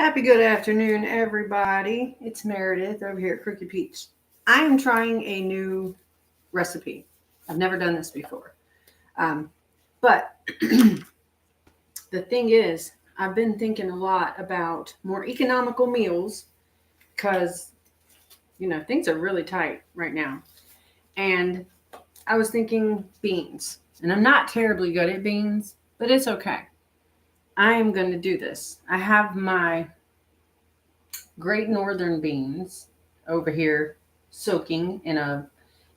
Happy good afternoon, everybody. It's Meredith over here at Crooked Peach. I am trying a new recipe. I've never done this before. But the thing is, I've been thinking a lot about more economical meals because, things are really tight right now. And I was thinking beans. And I'm not terribly good at beans, but it's okay. I am going to do this. I have my Great Northern beans over here soaking in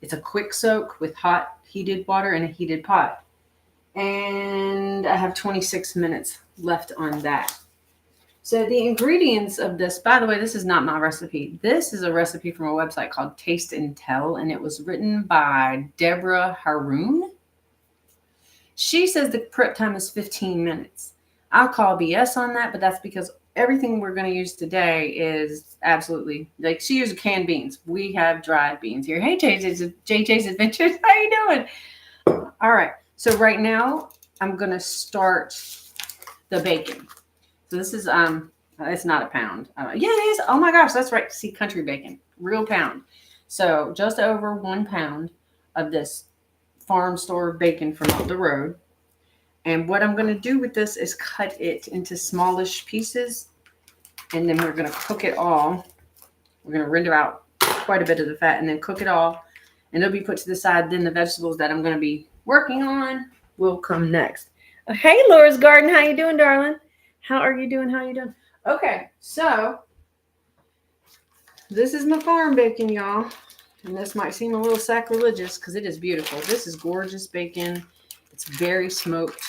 it's a quick soak with hot heated water in a heated pot. And I have 26 minutes left on that. So the ingredients of this, by the way, this is not my recipe. This is a recipe from a website called Taste and Tell, and it was written by Deborah Haroon. She says the prep time is 15 minutes. I'll call BS on that, but that's because everything we're going to use today is absolutely like she uses canned beans. We have dried beans here. Hey, JJ's Adventures. How you doing? All right. So right now I'm going to start the bacon. So this is it's not a pound. Yeah, it is. Oh my gosh, that's right. See, country bacon, real pound. So just over 1 pound of this farm store bacon from up the road. And what I'm going to do with this is cut it into smallish pieces. And then we're going to cook it all. We're going to render out quite a bit of the fat and then cook it all. And it'll be put to the side. Then the vegetables that I'm going to be working on will come next. Hey, Laura's Garden. How you doing, darling? How are you doing? How are you doing? Okay, so this is my farm bacon, y'all. And this might seem a little sacrilegious because it is beautiful. This is gorgeous bacon. It's very smoked.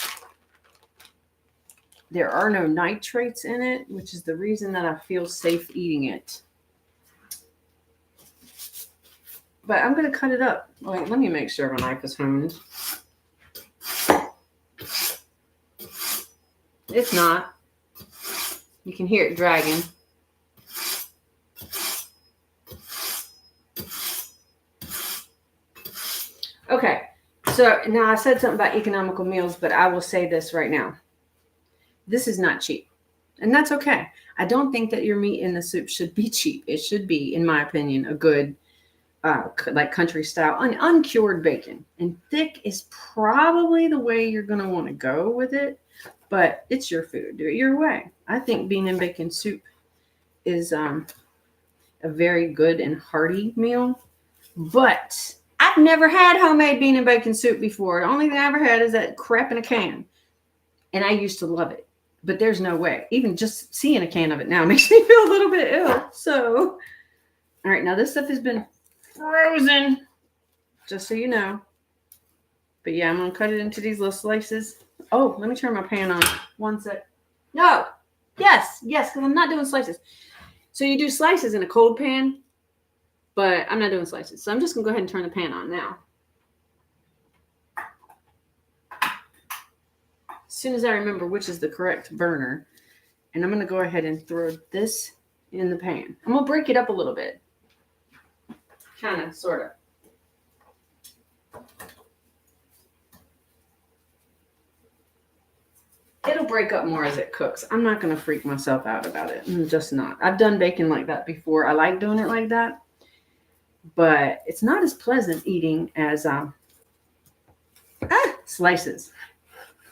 There are no nitrates in it, which is the reason that I feel safe eating it. But I'm going to cut it up. Wait, let me make sure my knife is honed. It's not. You can hear it dragging. Okay, so now I said something about economical meals, but I will say this right now. This is not cheap, and that's okay. I don't think that your meat in the soup should be cheap. It should be, in my opinion, a good, like country style, uncured bacon. And thick is probably the way you're going to want to go with it, but it's your food. Do it your way. I think bean and bacon soup is a very good and hearty meal, but I've never had homemade bean and bacon soup before. The only thing I ever had is that crap in a can, and I used to love it. But there's no way. Even just seeing a can of it now makes me feel a little bit ill. So, all right, now this stuff has been frozen, just so you know. But yeah, I'm going to cut it into these little slices. Oh, let me turn my pan on. One sec. No. Yes, because I'm not doing slices. So you do slices in a cold pan, but I'm not doing slices. So I'm just going to go ahead and turn the pan on now. As soon as I remember which is the correct burner, and I'm going to go ahead and throw this in the pan. I'm going to break it up a little bit. Kind of, sort of. It'll break up more as it cooks. I'm not going to freak myself out about it. I'm just not. I've done bacon like that before. I like doing it like that. But it's not as pleasant eating as slices.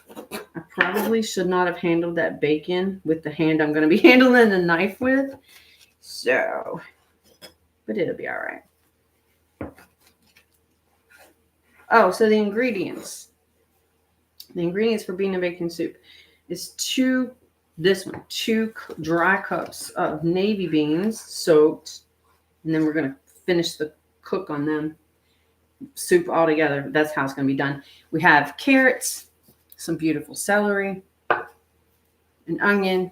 I probably should not have handled that bacon with the hand I'm going to be handling the knife with. So, but it'll be all right. Oh, so the ingredients. The ingredients for bean and bacon soup is 2 dry cups of navy beans soaked. And then we're going to finish the cook on them. Soup all together. That's how it's going to be done. We have carrots, some beautiful celery, an onion,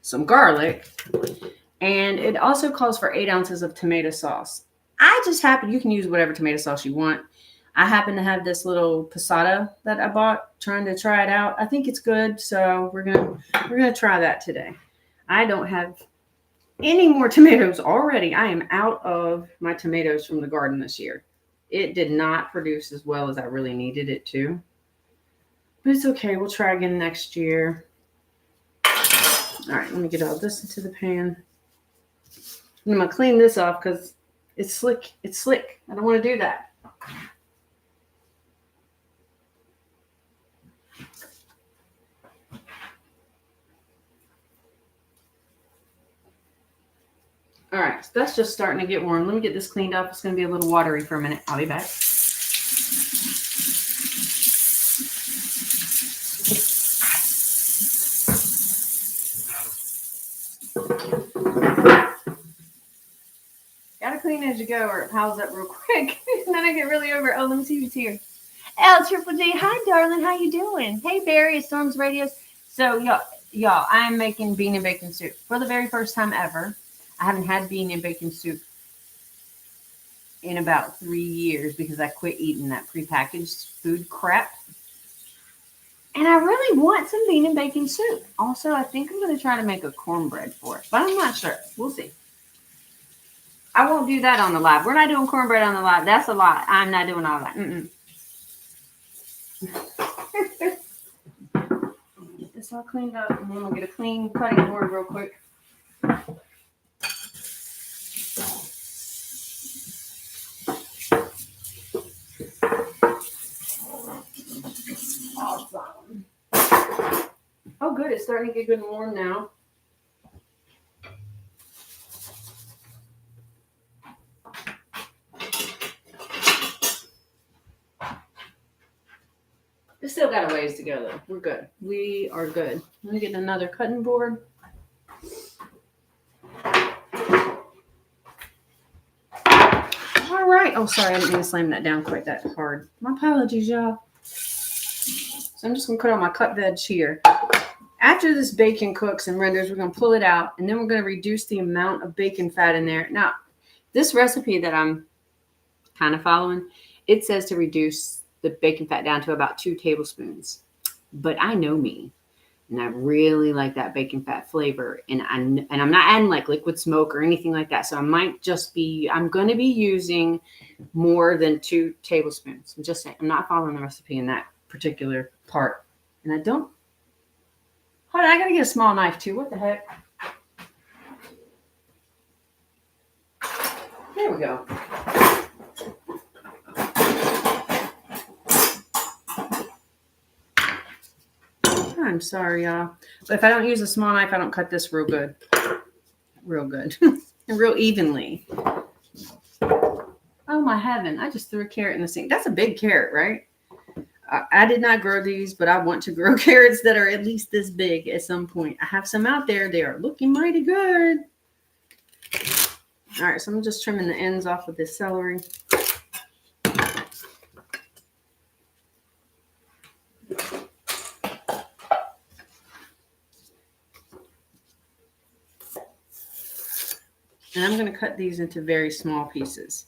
some garlic, and it also calls for 8 ounces of tomato sauce. You can use whatever tomato sauce you want. I happen to have this little passata that I bought, trying to try it out. I think it's good, so we're gonna try that today. I don't have any more tomatoes already. I am out of my tomatoes from the garden this year. It did not produce as well as I really needed it to. But it's okay. We'll try again next year. All right, let me get all this into the pan. And I'm going to clean this off because it's slick. It's slick. I don't want to do that. All right, so that's just starting to get warm. Let me get this cleaned up. It's going to be a little watery for a minute. I'll be back. Gotta clean as you go or it piles up real quick. And then I get really over. Oh, let me see who's here. L Triple J. Hi, darling. How you doing? Hey, Barry. It's Storms Radios. So, y'all, I'm making bean and bacon soup for the very first time ever. I haven't had bean and bacon soup in about 3 years because I quit eating that prepackaged food crap. And I really want some bean and bacon soup. Also, I think I'm going to try to make a cornbread for it, but I'm not sure. We'll see. I won't do that on the live. We're not doing cornbread on the live. That's a lie. I'm not doing all that. Get this all cleaned up, and then we'll get a clean cutting board real quick. Awesome. Oh, good. It's starting to get good and warm now. It's still got a ways to go, though. We're good. We are good. Let me get another cutting board. All right. Oh, sorry. I didn't mean to slam that down quite that hard. My apologies, y'all. So I'm just going to cut all my cut veg here. After this bacon cooks and renders, we're going to pull it out, and then we're going to reduce the amount of bacon fat in there. Now, this recipe that I'm kind of following, it says to reduce the bacon fat down to about 2 tablespoons. But I know me, and I really like that bacon fat flavor. And I'm not adding like liquid smoke or anything like that. So I'm going to be using more than 2 tablespoons. I'm just saying, I'm not following the recipe in that particular part. And hold on, I got to get a small knife too. What the heck? There we go. I'm sorry, y'all. But if I don't use a small knife, I don't cut this real good. Real good. And real evenly. Oh, my heaven. I just threw a carrot in the sink. That's a big carrot, right? I did not grow these, but I want to grow carrots that are at least this big at some point. I have some out there. They are looking mighty good. All right, so I'm just trimming the ends off of this celery. And I'm going to cut these into very small pieces.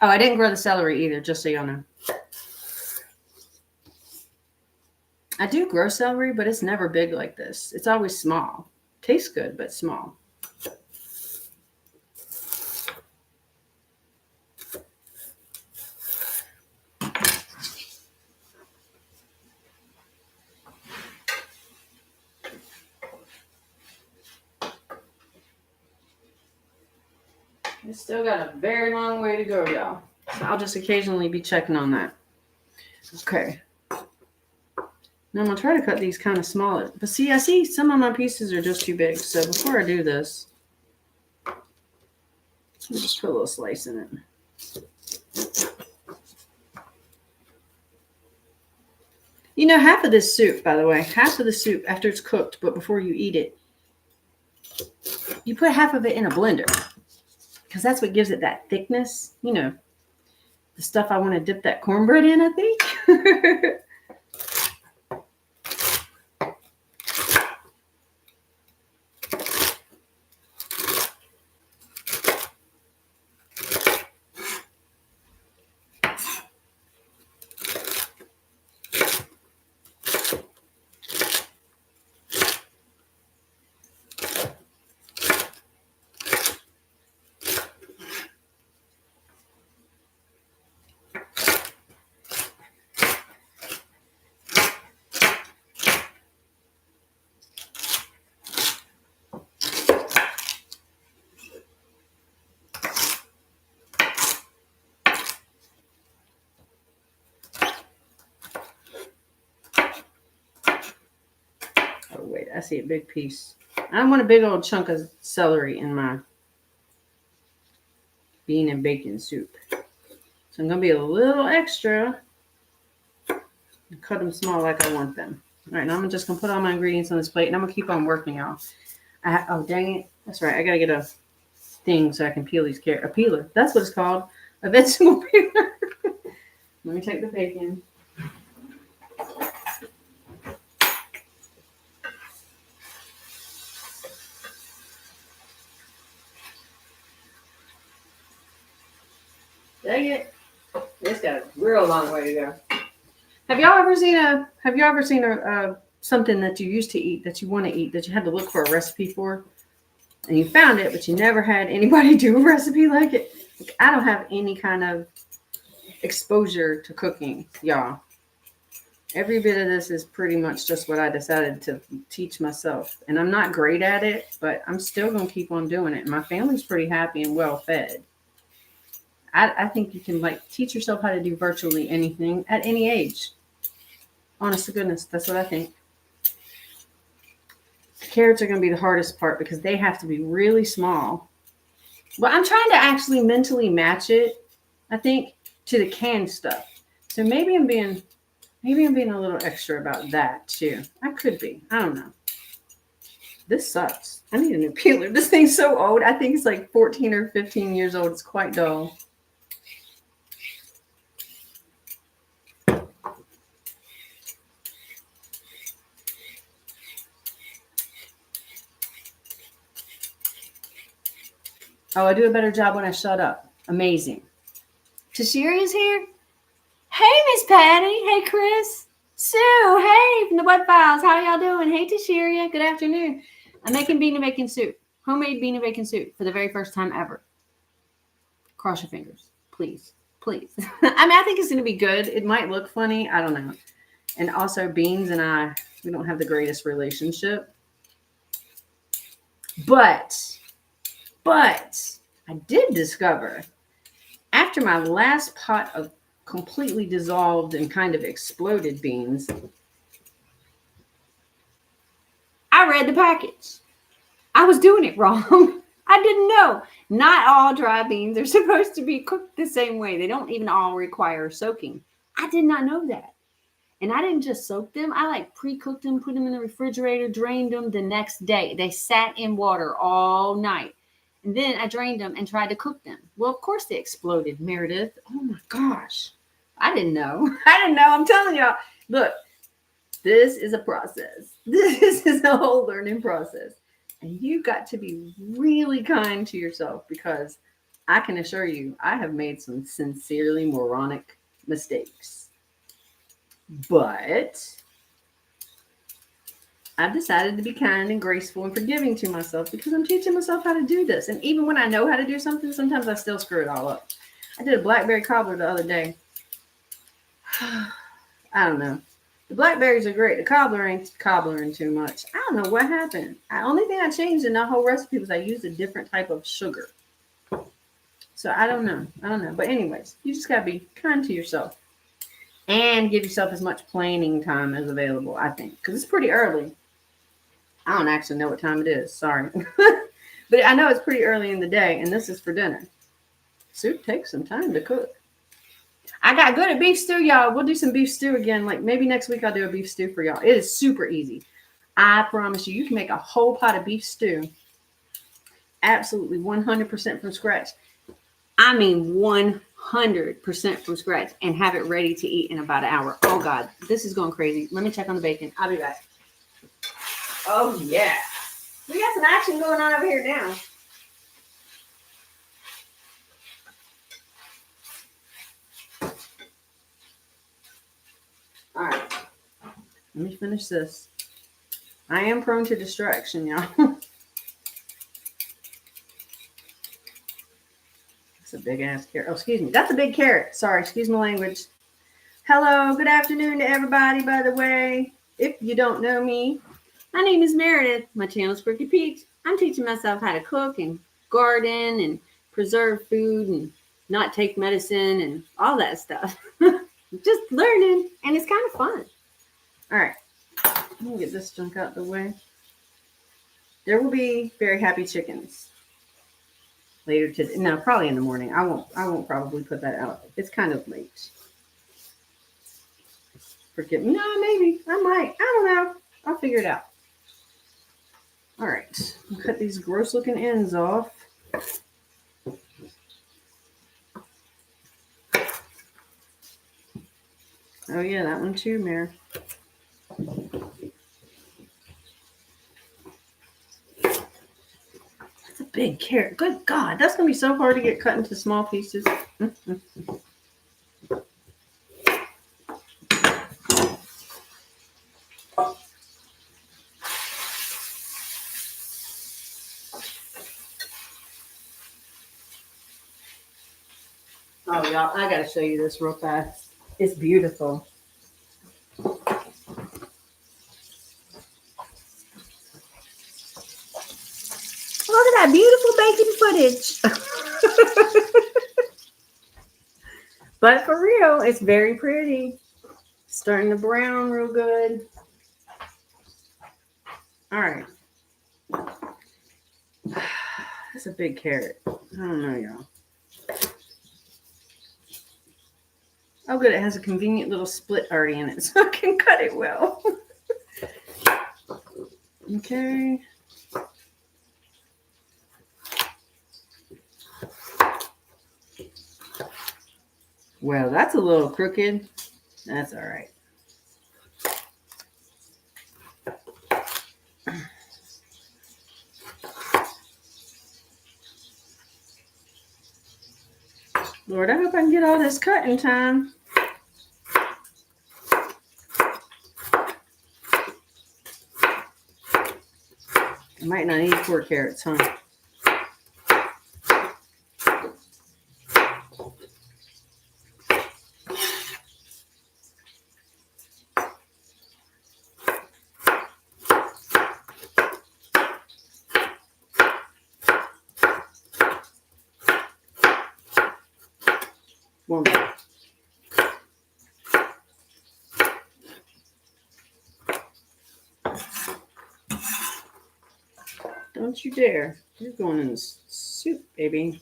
Oh, I didn't grow the celery either, just so y'all know. I do grow celery, but it's never big like this. It's always small. Tastes good, but small. It's still got a very long way to go, y'all. So I'll just occasionally be checking on that. Okay. Now I'm going to try to cut these kind of smaller. But see, I see some of my pieces are just too big. So before I do this, I'll just put a little slice in it. You know, half of this soup, by the way, half of the soup after it's cooked, but before you eat it, you put half of it in a blender. Because that's what gives it that thickness. You know, the stuff I want to dip that cornbread in, I think. see a big piece. I don't want a big old chunk of celery in my bean and bacon soup. So I'm going to be a little extra. Cut them small like I want them. All right, now I'm just going to put all my ingredients on this plate, and I'm going to keep on working, y'all. Oh, dang it. That's right. I got to get a thing so I can peel these carrots. A peeler. That's what it's called. A vegetable peeler. Let me take the bacon. Dang it. It's got a real long way to go. Have y'all ever seen a something that you used to eat that you want to eat that you had to look for a recipe for? And you found it, but you never had anybody do a recipe like it? Like, I don't have any kind of exposure to cooking, y'all. Every bit of this is pretty much just what I decided to teach myself. And I'm not great at it, but I'm still going to keep on doing it. And my family's pretty happy and well fed. I think you can teach yourself how to do virtually anything at any age. Honest to goodness, that's what I think. The carrots are going to be the hardest part because they have to be really small. Well, I'm trying to actually mentally match it, I think, to the canned stuff. So maybe I'm being a little extra about that too. I could be. I don't know. This sucks. I need a new peeler. This thing's so old. I think it's like 14 or 15 years old. It's quite dull. Oh, I do a better job when I shut up. Amazing. Tashiri is here. Hey, Miss Patty. Hey, Chris. Sue. Hey, from the Web Files. How y'all doing? Hey, Tashiria. Good afternoon. I'm making bean and bacon soup. Homemade bean and bacon soup for the very first time ever. Cross your fingers. Please. Please. I mean, I think it's going to be good. It might look funny. I don't know. And also, Beans and I, we don't have the greatest relationship. But I did discover, after my last pot of completely dissolved and kind of exploded beans, I read the package. I was doing it wrong. I didn't know. Not all dry beans are supposed to be cooked the same way. They don't even all require soaking. I did not know that. And I didn't just soak them. I pre-cooked them, put them in the refrigerator, drained them the next day. They sat in water all night. And then I drained them and tried to cook them. Well, of course they exploded, Meredith. Oh my gosh. I didn't know. I'm telling y'all. Look, this is a process. This is a whole learning process. And you've got to be really kind to yourself because I can assure you, I have made some sincerely moronic mistakes. But I've decided to be kind and graceful and forgiving to myself because I'm teaching myself how to do this. And even when I know how to do something, sometimes I still screw it all up. I did a blackberry cobbler the other day. I don't know. The blackberries are great. The cobbler ain't cobbling too much. I don't know what happened. The only thing I changed in the whole recipe was I used a different type of sugar. So I don't know. But anyways, you just got to be kind to yourself. And give yourself as much planning time as available, I think. Because it's pretty early. I don't actually know what time it is. Sorry. But I know it's pretty early in the day. And this is for dinner. Soup takes some time to cook. I got good at beef stew, y'all. We'll do some beef stew again. Maybe next week I'll do a beef stew for y'all. It is super easy. I promise you. You can make a whole pot of beef stew. Absolutely 100% from scratch. I mean 100% from scratch and have it ready to eat in about an hour. Oh, God. This is going crazy. Let me check on the bacon. I'll be back. Oh, yeah. We got some action going on over here now. All right. Let me finish this. I am prone to distraction, y'all. That's a big ass carrot. Oh, excuse me. That's a big carrot. Sorry. Excuse my language. Hello. Good afternoon to everybody, by the way. If you don't know me, my name is Meredith. My channel is Quirky Peach. I'm teaching myself how to cook and garden and preserve food and not take medicine and all that stuff. Just learning, and it's kind of fun. All right, I'm gonna get this junk out the way. There will be very happy chickens later today. No, probably in the morning. I won't probably put that out. It's kind of late. Forget me. No, maybe. I might. I don't know. I'll figure it out. All right. I'll cut these gross looking ends off. Oh yeah, that one too, Mare. That's a big carrot. Good God, that's gonna be so hard to get cut into small pieces. Oh y'all, I gotta show you this real fast. It's beautiful. Look at that beautiful bacon footage. But for real, it's very pretty. Starting to brown real good. All right. That's a big carrot. I don't know, y'all. Oh, good. It has a convenient little split already in it, so I can cut it well. Okay. Well, that's a little crooked. That's all right. Lord, I hope I can get all this cut in time. I might not need 4 carrots, huh? One more. Don't you dare. You're going in the soup, baby.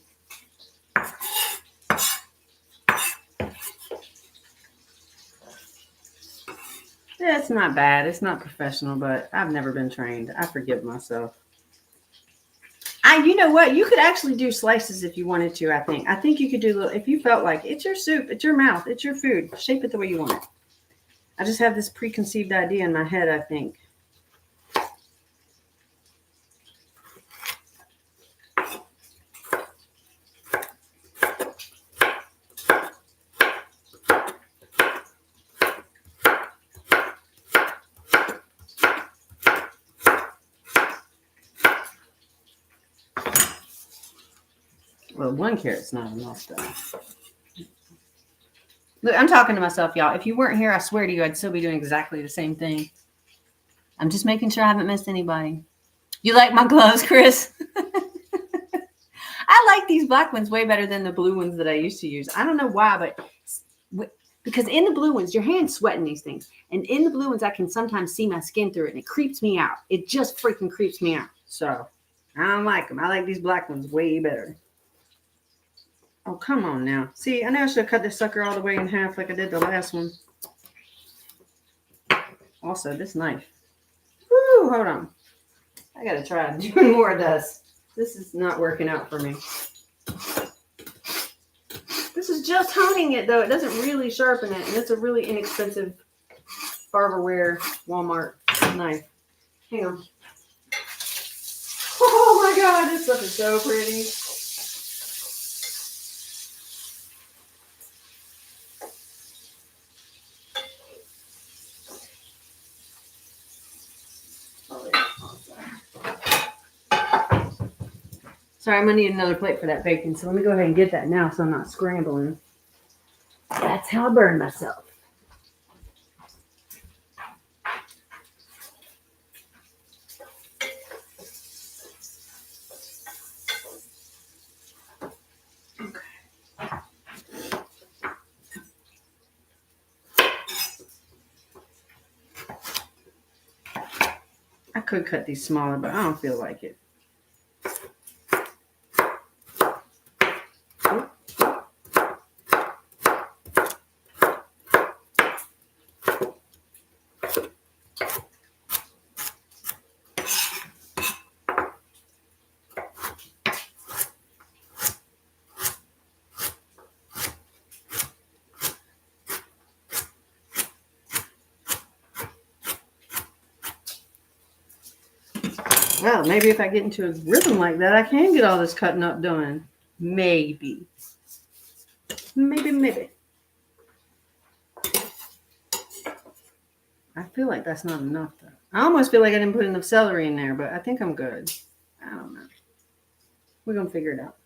Yeah, it's not bad. It's not professional, but I've never been trained. I forgive myself. You know what? You could actually do slices if you wanted to, I think. I think you could do little, if you felt like it's your soup, it's your mouth, it's your food. Shape it the way you want it. I just have this preconceived idea in my head, I think. Well, 1 carrot's not enough, though. Look, I'm talking to myself, y'all. If you weren't here, I swear to you, I'd still be doing exactly the same thing. I'm just making sure I haven't missed anybody. You like my gloves, Chris? I like these black ones way better than the blue ones that I used to use. I don't know why, but because in the blue ones, your hand's sweating these things. And in the blue ones, I can sometimes see my skin through it, and it creeps me out. It just freaking creeps me out. So I don't like them. I like these black ones way better. Oh, come on now. See, I know I should have cut this sucker all the way in half like I did the last one. Also, this knife. Woo, hold on. I got to try doing more of this. This is not working out for me. This is just honing it, though. It doesn't really sharpen it, and it's a really inexpensive Barberware Walmart knife. Hang on. Oh, my God. This stuff is so pretty. Sorry, I'm going to need another plate for that bacon, so let me go ahead and get that now so I'm not scrambling. That's how I burn myself. Okay. I could cut these smaller, but I don't feel like it. Well, maybe if I get into a rhythm like that, I can get all this cutting up done. Maybe. Maybe. I feel like that's not enough, though. I almost feel like I didn't put enough celery in there, but I think I'm good. I don't know. We're going to figure it out.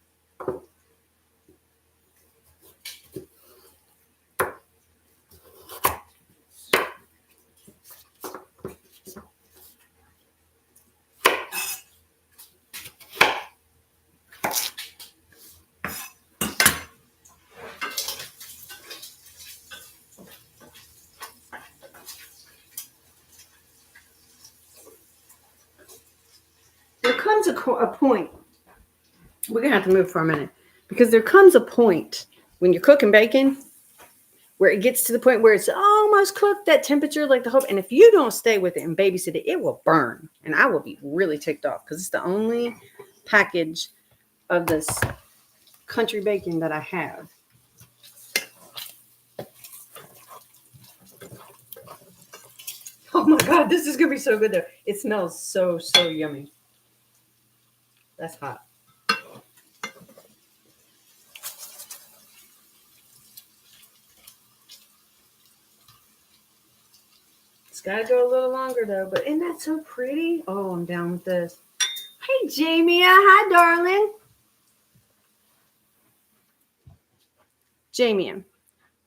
There comes a point. We're going to have to move for a minute. Because there comes a point when you're cooking bacon where it gets to the point where it's almost cooked, that temperature, like the hope. And if you don't stay with it and babysit it, it will burn. And I will be really ticked off because it's the only package of this country bacon that I have. Oh my God, this is going to be so good though. It smells so yummy. That's hot. It's got to go a little longer though, but isn't that so pretty? Oh, I'm down with this. Hey, Jamie. Hi, darling. Jamie,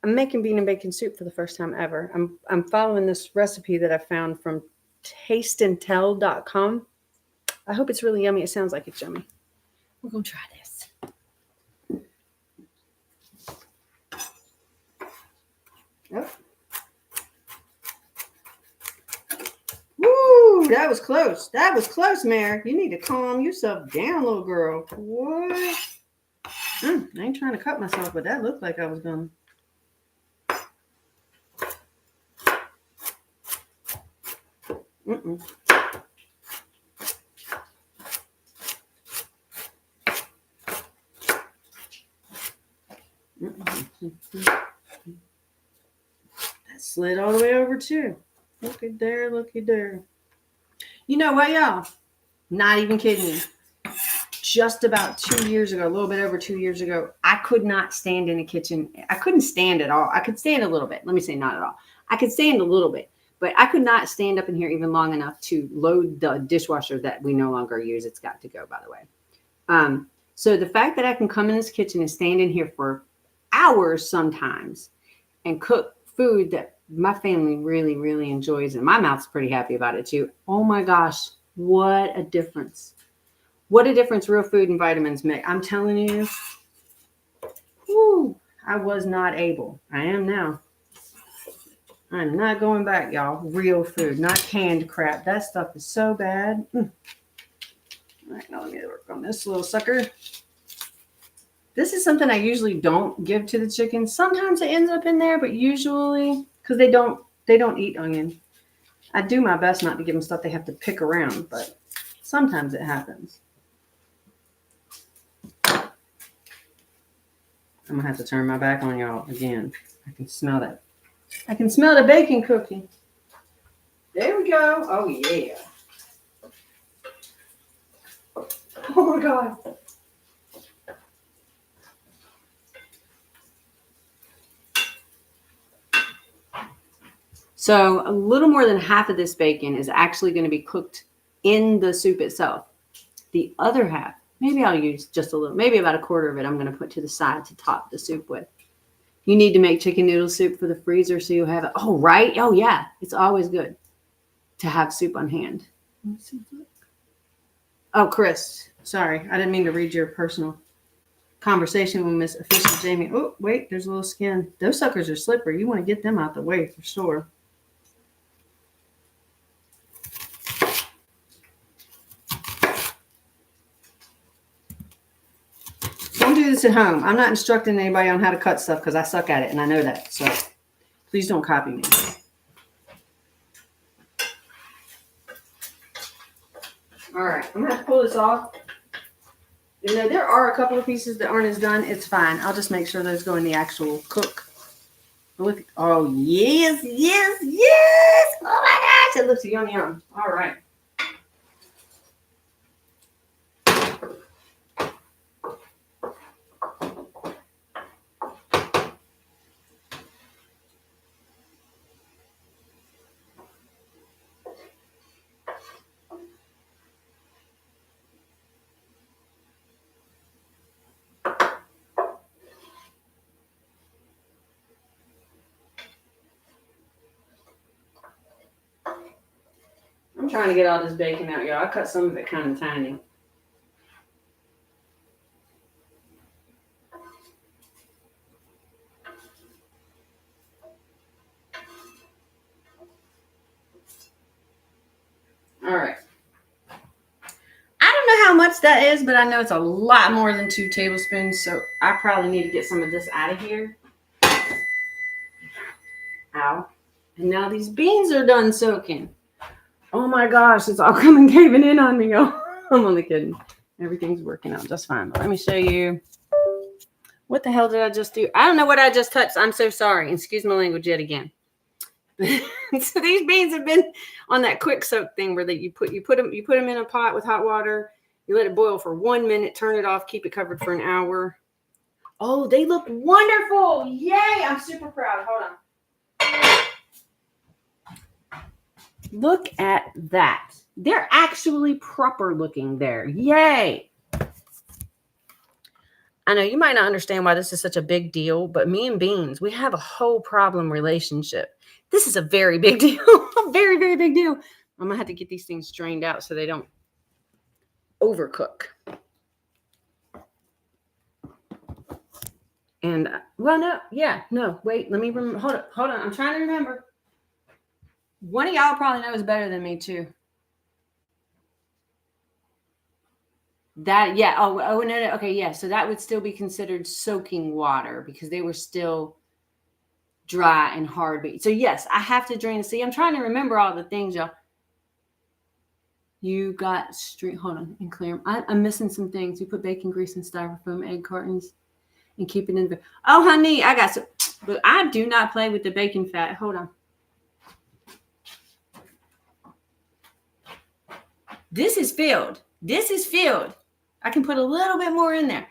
I'm making bean and bacon soup for the first time ever. I'm following this recipe that I found from tasteandtell.com. I hope it's really yummy. It sounds like it's yummy. We're going to try this. Oh. Woo, that was close. That was close, Mare. You need to calm yourself down, little girl. What? I ain't trying to cut myself, but that looked like I was going to. That slid all the way over too. Looky there, looky there. You know what, y'all? Not even kidding you. Just about 2 years ago, a little bit over 2 years ago, I could not stand in a kitchen. I couldn't stand at all. I could stand a little bit. Let me say not at all. I could stand a little bit, but I could not stand up in here even long enough to load the dishwasher that we no longer use. It's got to go, by the way. So the fact that I can come in this kitchen and stand in here for hours sometimes and cook food that my family really, really enjoys, and my mouth's pretty happy about it too. Oh my gosh, what a difference. What a difference real food and vitamins make. I'm telling you, whoo, I was not able. I am now. I'm not going back, y'all. Real food, not canned crap. That stuff is so bad. All right, now let me work on this little sucker. This is something I usually don't give to the chickens. Sometimes it ends up in there, but usually, because they don't eat onion. I do my best not to give them stuff they have to pick around, but sometimes it happens. I'm going to have to turn my back on y'all again. I can smell that. I can smell the bacon cooking. There we go. Oh, yeah. Oh, my God. So a little more than half of this bacon is actually going to be cooked in the soup itself. The other half, maybe I'll use just a little, maybe about a quarter of it I'm going to put to the side to top the soup with. You need to make chicken noodle soup for the freezer so you'll have it. Oh, right? Oh, yeah. It's always good to have soup on hand. Oh, Chris. Sorry. I didn't mean to read your personal conversation with Miss Official Jamie. Oh, wait. There's a little skin. Those suckers are slippery. You want to get them out the way for sure. do this at home. I'm not instructing anybody on how to cut stuff because I suck at it and I know that. So please don't copy me. All right, I'm going to pull this off. You know, there are a couple of pieces that aren't as done. It's fine. I'll just make sure those go in the actual cook. Look, oh, yes, yes, yes. Oh, my gosh, it looks yum, yum. All right. I'm trying to get all this bacon out, y'all. I cut some of it kind of tiny. All right. I don't know how much that is, but I know it's a lot more than 2 tablespoons, so I probably need to get some of this out of here. Ow. And now these beans are done soaking. Oh my gosh, it's all coming caving in on me, y'all. I'm only kidding. Everything's working out just fine. But let me show you. What the hell did I just do? I don't know what I just touched. I'm so sorry. Excuse my language yet again. So these beans have been on that quick soak thing where you put them in a pot with hot water. You let it boil for 1 minute, turn it off, keep it covered for an hour. Oh, they look wonderful. Yay. I'm super proud. Hold on. Look at that. They're actually proper looking there. Yay. I know you might not understand why this is such a big deal, but me and beans, we have a whole problem relationship. This is a very big deal. A very, very big deal. I'm going to have to get these things strained out so they don't overcook. And, well, no, yeah, no, wait, let me remember. Hold on. I'm trying to remember. One of y'all probably knows better than me, too. That, yeah. Oh, no. Okay, yeah. So that would still be considered soaking water because they were still dry and hard. So, yes, I have to drain. See, I'm trying to remember all the things, y'all. You got hold on, and clear them. I'm missing some things. You put bacon grease in styrofoam egg cartons and keep it in the. Oh, honey, I got some. But I do not play with the bacon fat. Hold on. This is filled. I can put a little bit more in there.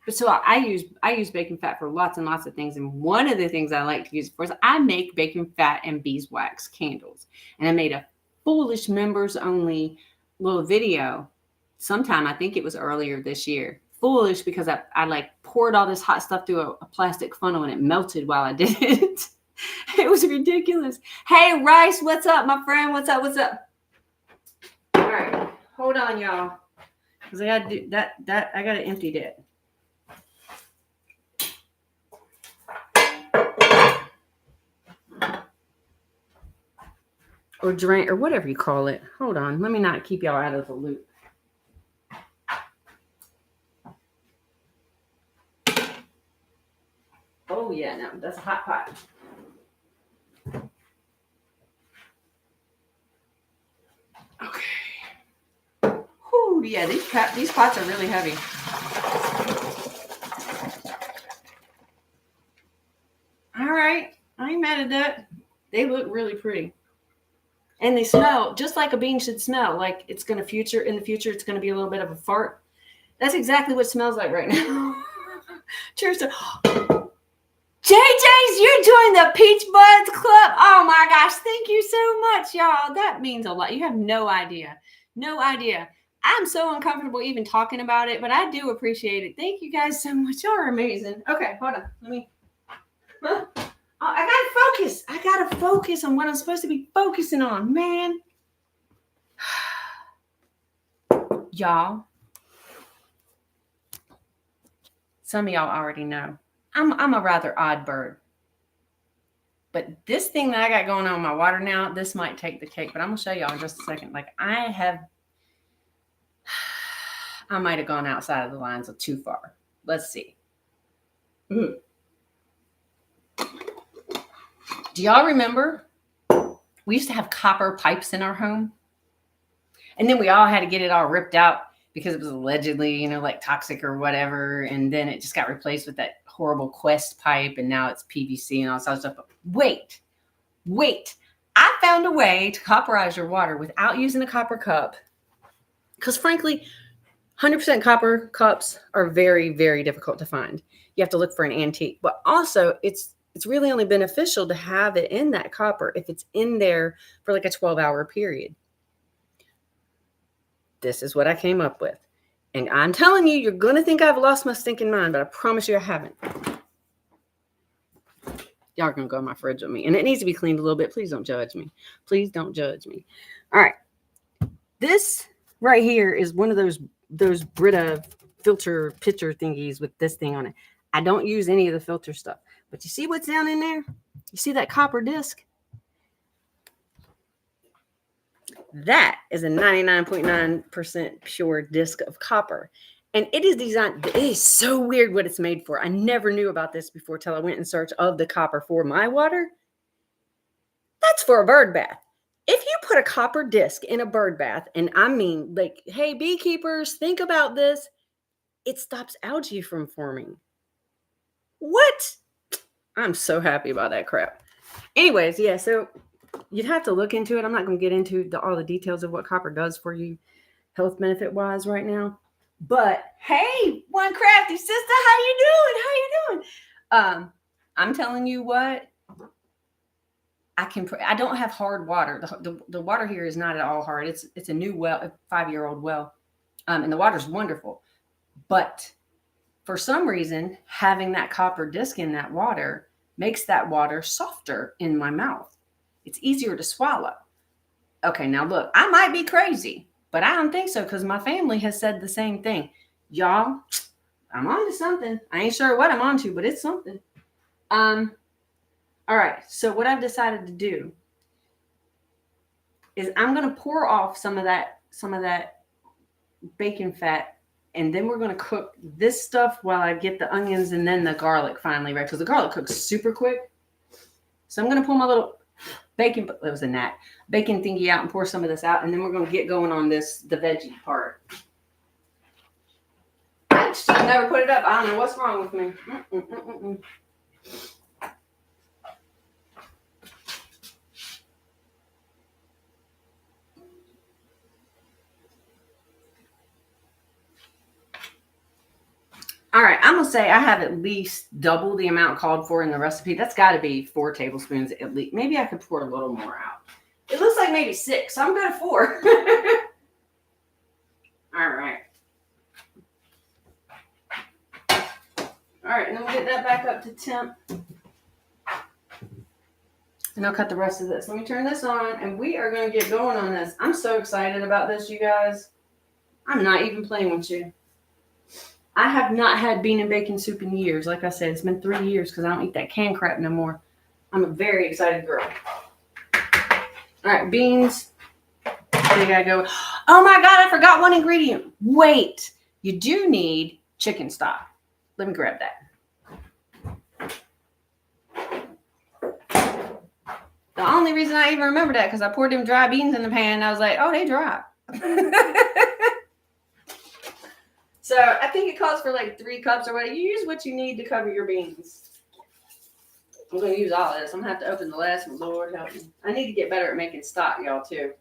But so I use bacon fat for lots and lots of things. And one of the things I like to use for is I make bacon fat and beeswax candles. And I made a foolish members only little video sometime. I think it was earlier this year. Foolish because I like poured all this hot stuff through a plastic funnel and it melted while I did it. It was ridiculous. Hey, Rice, what's up, my friend? What's up? All right, hold on, y'all. Because I got to do that. I got to empty that. Or drain, or whatever you call it. Hold on. Let me not keep y'all out of the loop. Oh, yeah, no, that's a hot pot. Okay. Whew, yeah, these pots are really heavy. All right. I ain't mad at that. They look really pretty. And they smell just like a bean should smell. Like it's going to in the future, it's going to be a little bit of a fart. That's exactly what it smells like right now. Cheers to JJ's, you joined the Peach Buds Club. Oh my gosh, thank you so much, y'all. That means a lot. You have no idea. No idea. I'm so uncomfortable even talking about it, but I do appreciate it. Thank you guys so much. Y'all are amazing. Okay, hold on. Let me. I gotta focus on what I'm supposed to be focusing on, man. Y'all. Some of y'all already know. I'm a rather odd bird. But this thing that I got going on in my water now, this might take the cake, but I'm going to show y'all in just a second. Like I might have gone outside of the lines too far. Let's see. Do y'all remember we used to have copper pipes in our home? And then we all had to get it all ripped out because it was allegedly, like toxic or whatever. And then it just got replaced with that horrible Quest pipe. And now it's PVC and all this other stuff. But wait. I found a way to copperize your water without using a copper cup. Because frankly, 100% copper cups are very, very difficult to find. You have to look for an antique. But also, it's really only beneficial to have it in that copper if it's in there for like a 12-hour period. This is what I came up with. And I'm telling you, you're going to think I've lost my stinking mind, but I promise you I haven't. Y'all are going to go in my fridge with me. And it needs to be cleaned a little bit. Please don't judge me. Please don't judge me. All right. This right here is one of those Brita filter pitcher thingies with this thing on it. I don't use any of the filter stuff. But you see what's down in there? You see that copper disc? That is a 99.9% pure disc of copper. And it is designed, it is so weird what it's made for. I never knew about this before till I went in search of the copper for my water. That's for a bird bath. If you put a copper disc in a bird bath, and I mean, like, hey, beekeepers, think about this. It stops algae from forming. What? I'm so happy about that crap. Anyways, yeah, so you'd have to look into it. I'm not going to get into all the details of what copper does for you health benefit wise right now. But hey, one crafty sister, how you doing? I'm telling you what, I don't have hard water. The water here is not at all hard. It's a new well, a 5-year-old well. And the water's wonderful. But for some reason, having that copper disc in that water makes that water softer in my mouth. It's easier to swallow. Okay, now look, I might be crazy, but I don't think so because my family has said the same thing. Y'all, I'm on to something. I ain't sure what I'm on to, but it's something. All right, so what I've decided to do is I'm going to pour off some of that bacon fat, and then we're going to cook this stuff while I get the onions and then the garlic finally right, because the garlic cooks super quick. So I'm going to pull my little bacon thingy out and pour some of this out, and then we're going to get going on the veggie part. I never put it up. I don't know what's wrong with me. All right, I'm going to say I have at least double the amount called for in the recipe. That's got to be 4 tablespoons at least. Maybe I could pour a little more out. It looks like maybe 6, so I'm good at 4. All right. All right, and then we'll get that back up to temp. And I'll cut the rest of this. Let me turn this on, and we are going to get going on this. I'm so excited about this, you guys. I'm not even playing with you. I have not had bean and bacon soup in years. Like I said, it's been 3 years because I don't eat that canned crap no more. I'm a very excited girl. All right, beans. They gotta go. Oh my God, I forgot one ingredient. Wait, you do need chicken stock. Let me grab that. The only reason I even remember that because I poured them dry beans in the pan and I was like, oh, they dry. So I think it calls for like 3 cups or whatever. You use what you need to cover your beans. I'm going to use all of this. I'm going to have to open the last one. Lord help me. I need to get better at making stock, y'all, too.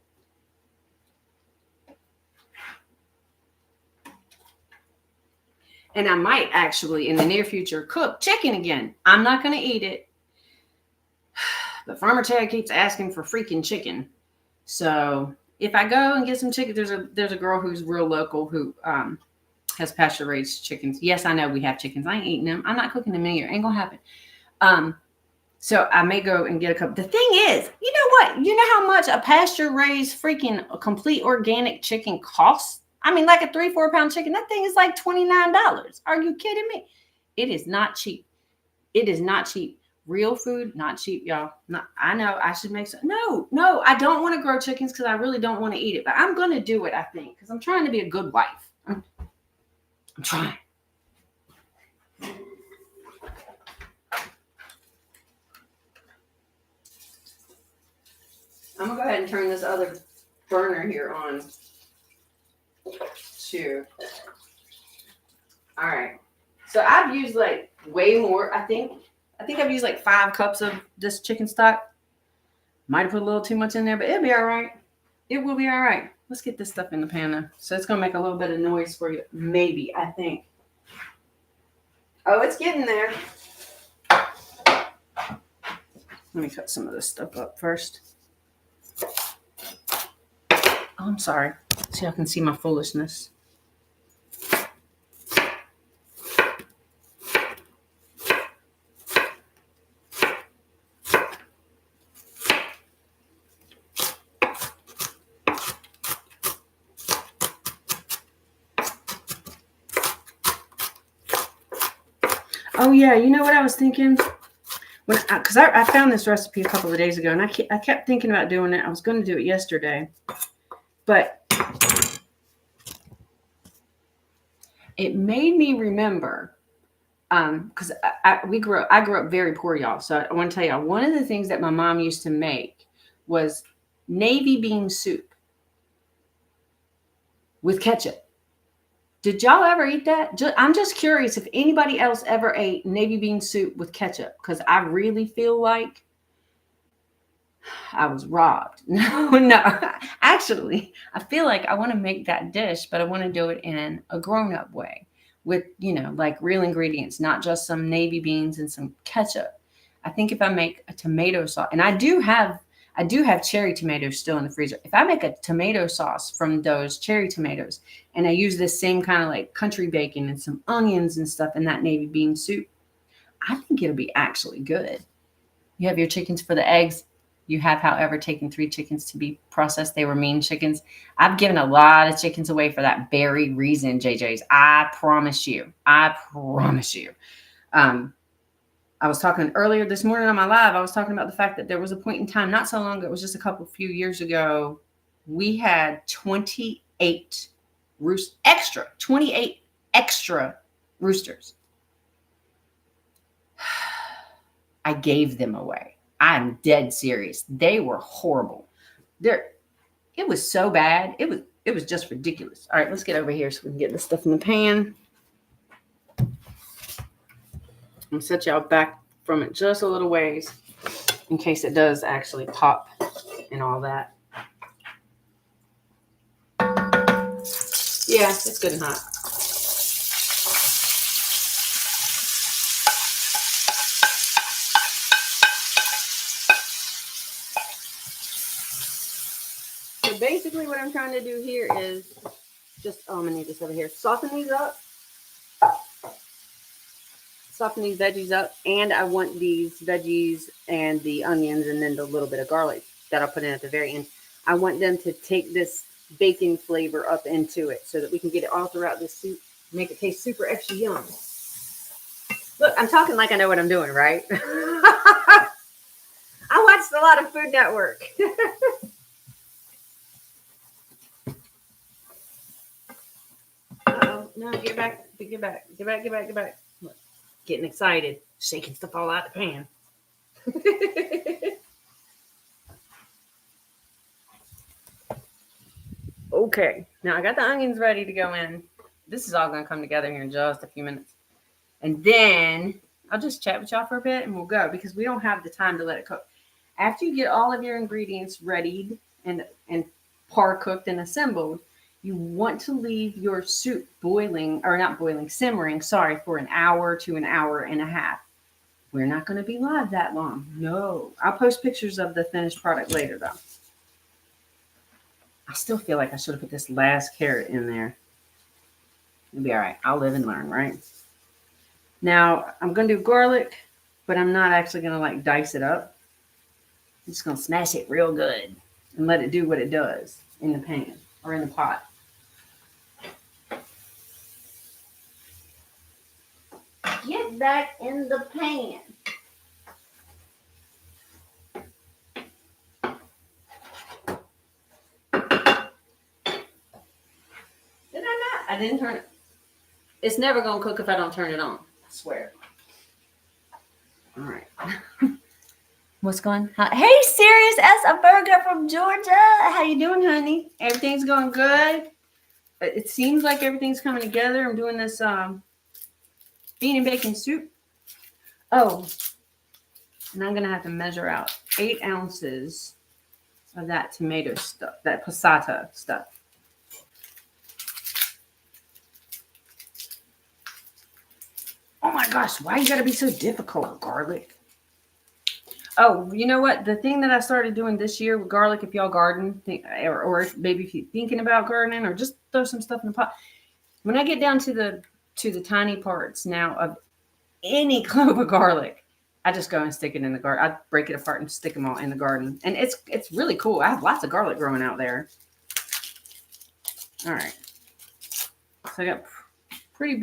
And I might actually, in the near future, cook chicken again. I'm not going to eat it. But Farmer Ted keeps asking for freaking chicken. So if I go and get some chicken, there's a girl who's real local who has pasture raised chickens. Yes, I know we have chickens. I ain't eating them. I'm not cooking them in here. Ain't gonna happen. So I may go and get a couple. The thing is, you know what? You know how much a pasture raised freaking complete organic chicken costs? I mean, like a 3-4 pound chicken. That thing is like $29. Are you kidding me? It is not cheap. It is not cheap. Real food, not cheap, y'all. I know I should make some. No, I don't want to grow chickens because I really don't want to eat it. But I'm going to do it, I think, because I'm trying to be a good wife. I'm trying. I'm gonna go ahead and turn this other burner here on too. All right. So I've used like way more. I think I've used like 5 cups of this chicken stock. Might have put a little too much in there, but it'll be all right. It will be all right. Let's get this stuff in the pan now. So it's gonna make a little bit of noise for you. Maybe, I think. Oh, it's getting there. Let me cut some of this stuff up first. Oh, I'm sorry. See, I can see my foolishness. Oh yeah, you know what I was thinking? Because I found this recipe a couple of days ago, and I kept thinking about doing it. I was going to do it yesterday, but it made me remember. Because I grew up very poor, y'all. So I want to tell y'all, one of the things that my mom used to make was navy bean soup with ketchup. Did y'all ever eat that? I'm just curious if anybody else ever ate navy bean soup with ketchup, because I really feel like I was robbed. No. Actually, I feel like I want to make that dish, but I want to do it in a grown-up way with, like real ingredients, not just some navy beans and some ketchup. I think if I make a tomato sauce, and I do have cherry tomatoes still in the freezer. If I make a tomato sauce from those cherry tomatoes and I use this same kind of like country bacon and some onions and stuff in that navy bean soup, I think it'll be actually good. You have your chickens for the eggs. You have, however, taken 3 chickens to be processed. They were mean chickens. I've given a lot of chickens away for that very reason, JJ's. I promise you. I was talking earlier this morning on my live. I was talking about the fact that there was a point in time, not so long ago, it was just a few years ago, we had 28 extra roosters. I gave them away. I'm dead serious. They were horrible. It was so bad. It was just ridiculous. All right, let's get over here so we can get this stuff in the pan. I'm gonna set y'all back from it just a little ways in case it does actually pop and all that. Yeah, it's good and hot. So basically what I'm trying to do here is just, I'm gonna need this over here. Soften these veggies up, and I want these veggies and the onions and then the little bit of garlic that I'll put in at the very end. I want them to take this bacon flavor up into it so that we can get it all throughout this soup, make it taste super extra yum. Look, I'm talking like I know what I'm doing, right? I watched a lot of Food Network. Uh-oh, no, get back. Look, getting excited, shaking stuff all out the pan. Okay, now I got the onions ready to go in. This is all going to come together here in just a few minutes. And then I'll just chat with y'all for a bit and we'll go, because we don't have the time to let it cook. After you get all of your ingredients readied and par cooked and assembled, you want to leave your soup simmering, for an hour to an hour and a half. We're not going to be live that long. No. I'll post pictures of the finished product later, though. I still feel like I should have put this last carrot in there. It'll be all right. I'll live and learn, right? Now, I'm going to do garlic, but I'm not actually going to like dice it up. I'm just going to smash it real good and let it do what it does in the pan or in the pot. Get back in the pan. Did I not? I didn't turn it. It's never going to cook if I don't turn it on. I swear. All right. What's going on? Hey, Serious as a Burger from Georgia. How you doing, honey? Everything's going good? It seems like everything's coming together. I'm doing this bean and bacon soup. Oh, and I'm going to have to measure out 8 ounces of that tomato stuff, that passata stuff. Oh my gosh, why you got to be so difficult, garlic? Oh, you know what? The thing that I started doing this year with garlic, if y'all garden, or maybe if you're thinking about gardening, or just throw some stuff in the pot. When I get down to the tiny parts now of any clove of garlic, I just go and stick it in the garden. I break it apart and stick them all in the garden, and it's really cool. I have lots of garlic growing out there. All right, so I got three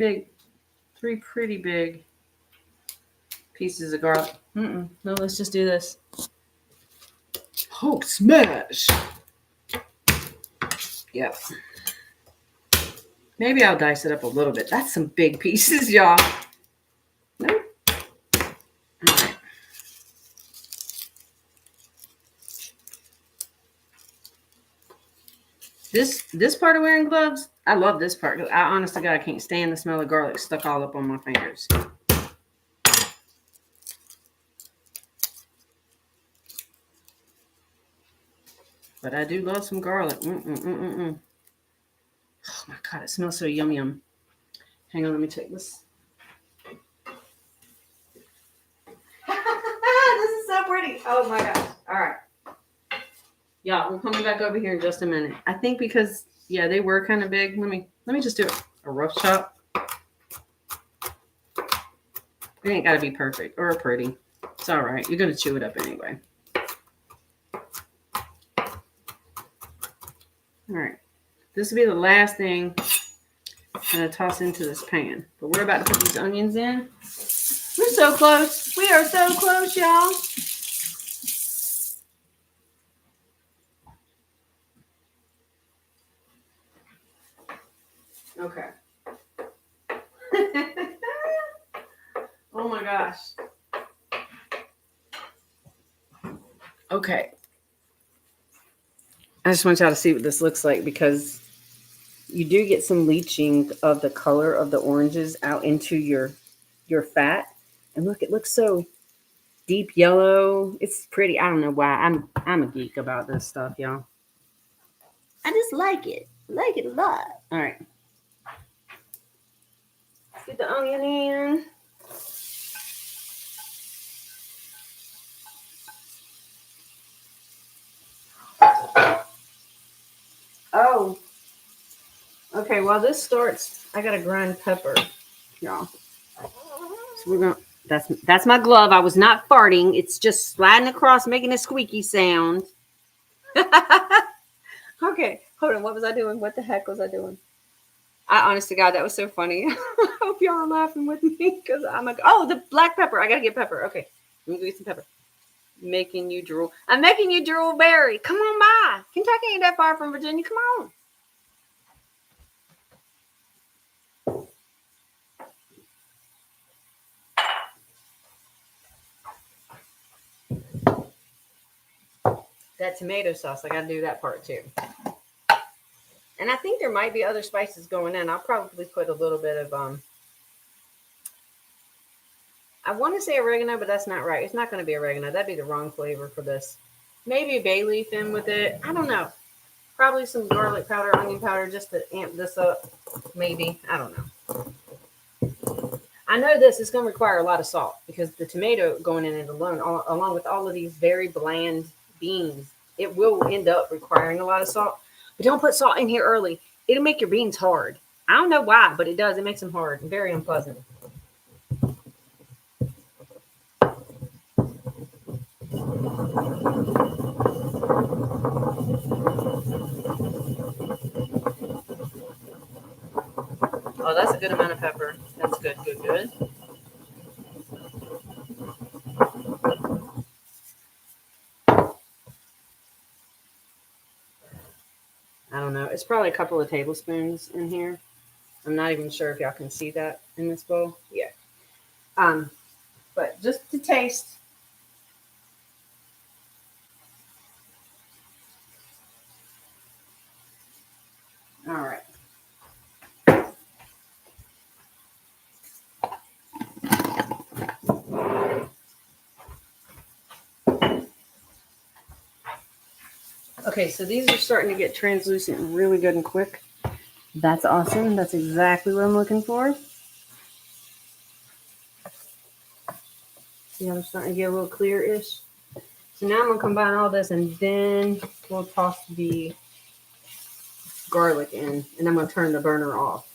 pretty big pieces of garlic. No, let's just do this. Hulk smash. Yep. Maybe I'll dice it up a little bit. That's some big pieces, y'all. Nope. All right. This part of wearing gloves, I love this part. I honest to God, I can't stand the smell of garlic stuck all up on my fingers. But I do love some garlic. Oh my God, it smells so yum yum. Hang on, let me take this. This is so pretty. Oh my gosh. All right. Yeah, we're coming back over here in just a minute. I think because, yeah, they were kind of big. Let me just do a rough chop. It ain't got to be perfect or pretty. It's all right. You're going to chew it up anyway. All right. This will be the last thing I'm going to toss into this pan. But we're about to put these onions in. We're so close. We are so close, y'all. Okay. Oh my gosh. Okay. I just want y'all to see what this looks like because you do get some leaching of the color of the oranges out into your fat. And look, it looks so deep yellow. It's pretty. I don't know why. I'm a geek about this stuff, y'all. I just like it. Like it a lot. All right. Let's get the onion in. Oh. Okay, while this starts, I gotta grind pepper, y'all. So we're gonna that's my glove. I was not farting. It's just sliding across, making a squeaky sound. Okay, hold on. What was I doing? What the heck was I doing? Honest to God, that was so funny. I hope y'all are laughing with me because I'm like, oh, the black pepper. I gotta get pepper. Okay, let me go get some pepper. Making you drool. I'm making you drool, Barry. Come on by. Kentucky ain't that far from Virginia. Come on. That tomato sauce, I gotta do that part too. And I think there might be other spices going in. I'll probably put a little bit of I want to say oregano, but that's not right. It's not going to be oregano. That'd be the wrong flavor for this. Maybe a bay leaf in with it. I don't know. Probably some garlic powder, onion powder, just to amp this up. Maybe. I don't know. I know this is going to require a lot of salt because the tomato going in it alone, along with all of these very bland beans, it will end up requiring a lot of salt. But don't put salt in here early. It'll make your beans hard. I don't know why, but it does. It makes them hard and very unpleasant. Oh, that's a good amount of pepper. That's good, good, good. I don't know. It's probably a couple of tablespoons in here. I'm not even sure if y'all can see that in this bowl. Yeah. But just to taste. All right. Okay, so these are starting to get translucent really good and quick. That's awesome. That's exactly what I'm looking for. See how they're starting to get a little clear-ish? So now I'm going to combine all this, and then we'll toss the garlic in, and I'm going to turn the burner off.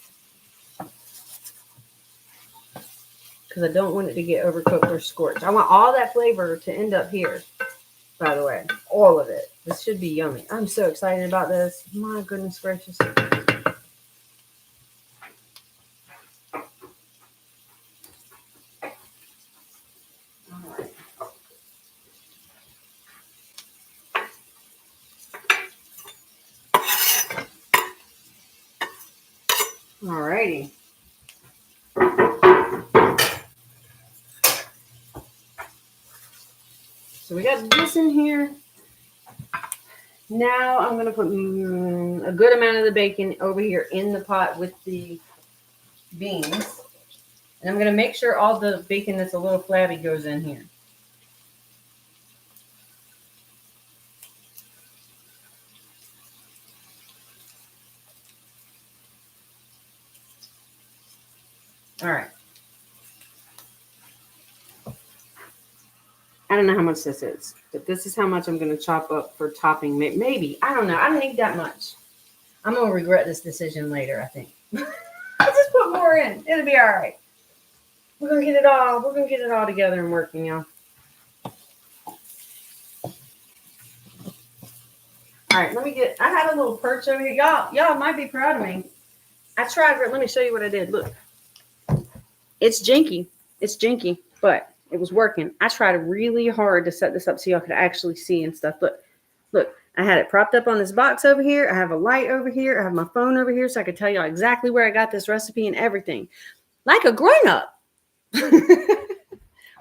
Because I don't want it to get overcooked or scorched. I want all that flavor to end up here, by the way. All of it. This should be yummy. I'm so excited about this. My goodness gracious. Alrighty. So we got this in here. Now I'm going to put a good amount of the bacon over here in the pot with the beans. And I'm going to make sure all the bacon that's a little flabby goes in here. All right. I don't know how much this is, but this is how much I'm going to chop up for topping. Maybe. I don't know. I don't need that much. I'm going to regret this decision later, I think. I'll just put more in. It'll be all right. We're going to get it all. We're going to get it all together and working, y'all. All right, I had a little perch over here. Y'all might be proud of me. I tried, let me show you what I did. Look. It's janky. It's janky, but it was working. I tried really hard to set this up so y'all could actually see and stuff. Look, I had it propped up on this box over here. I have a light over here. I have my phone over here so I could tell y'all exactly where I got this recipe and everything. Like a grown-up. I'm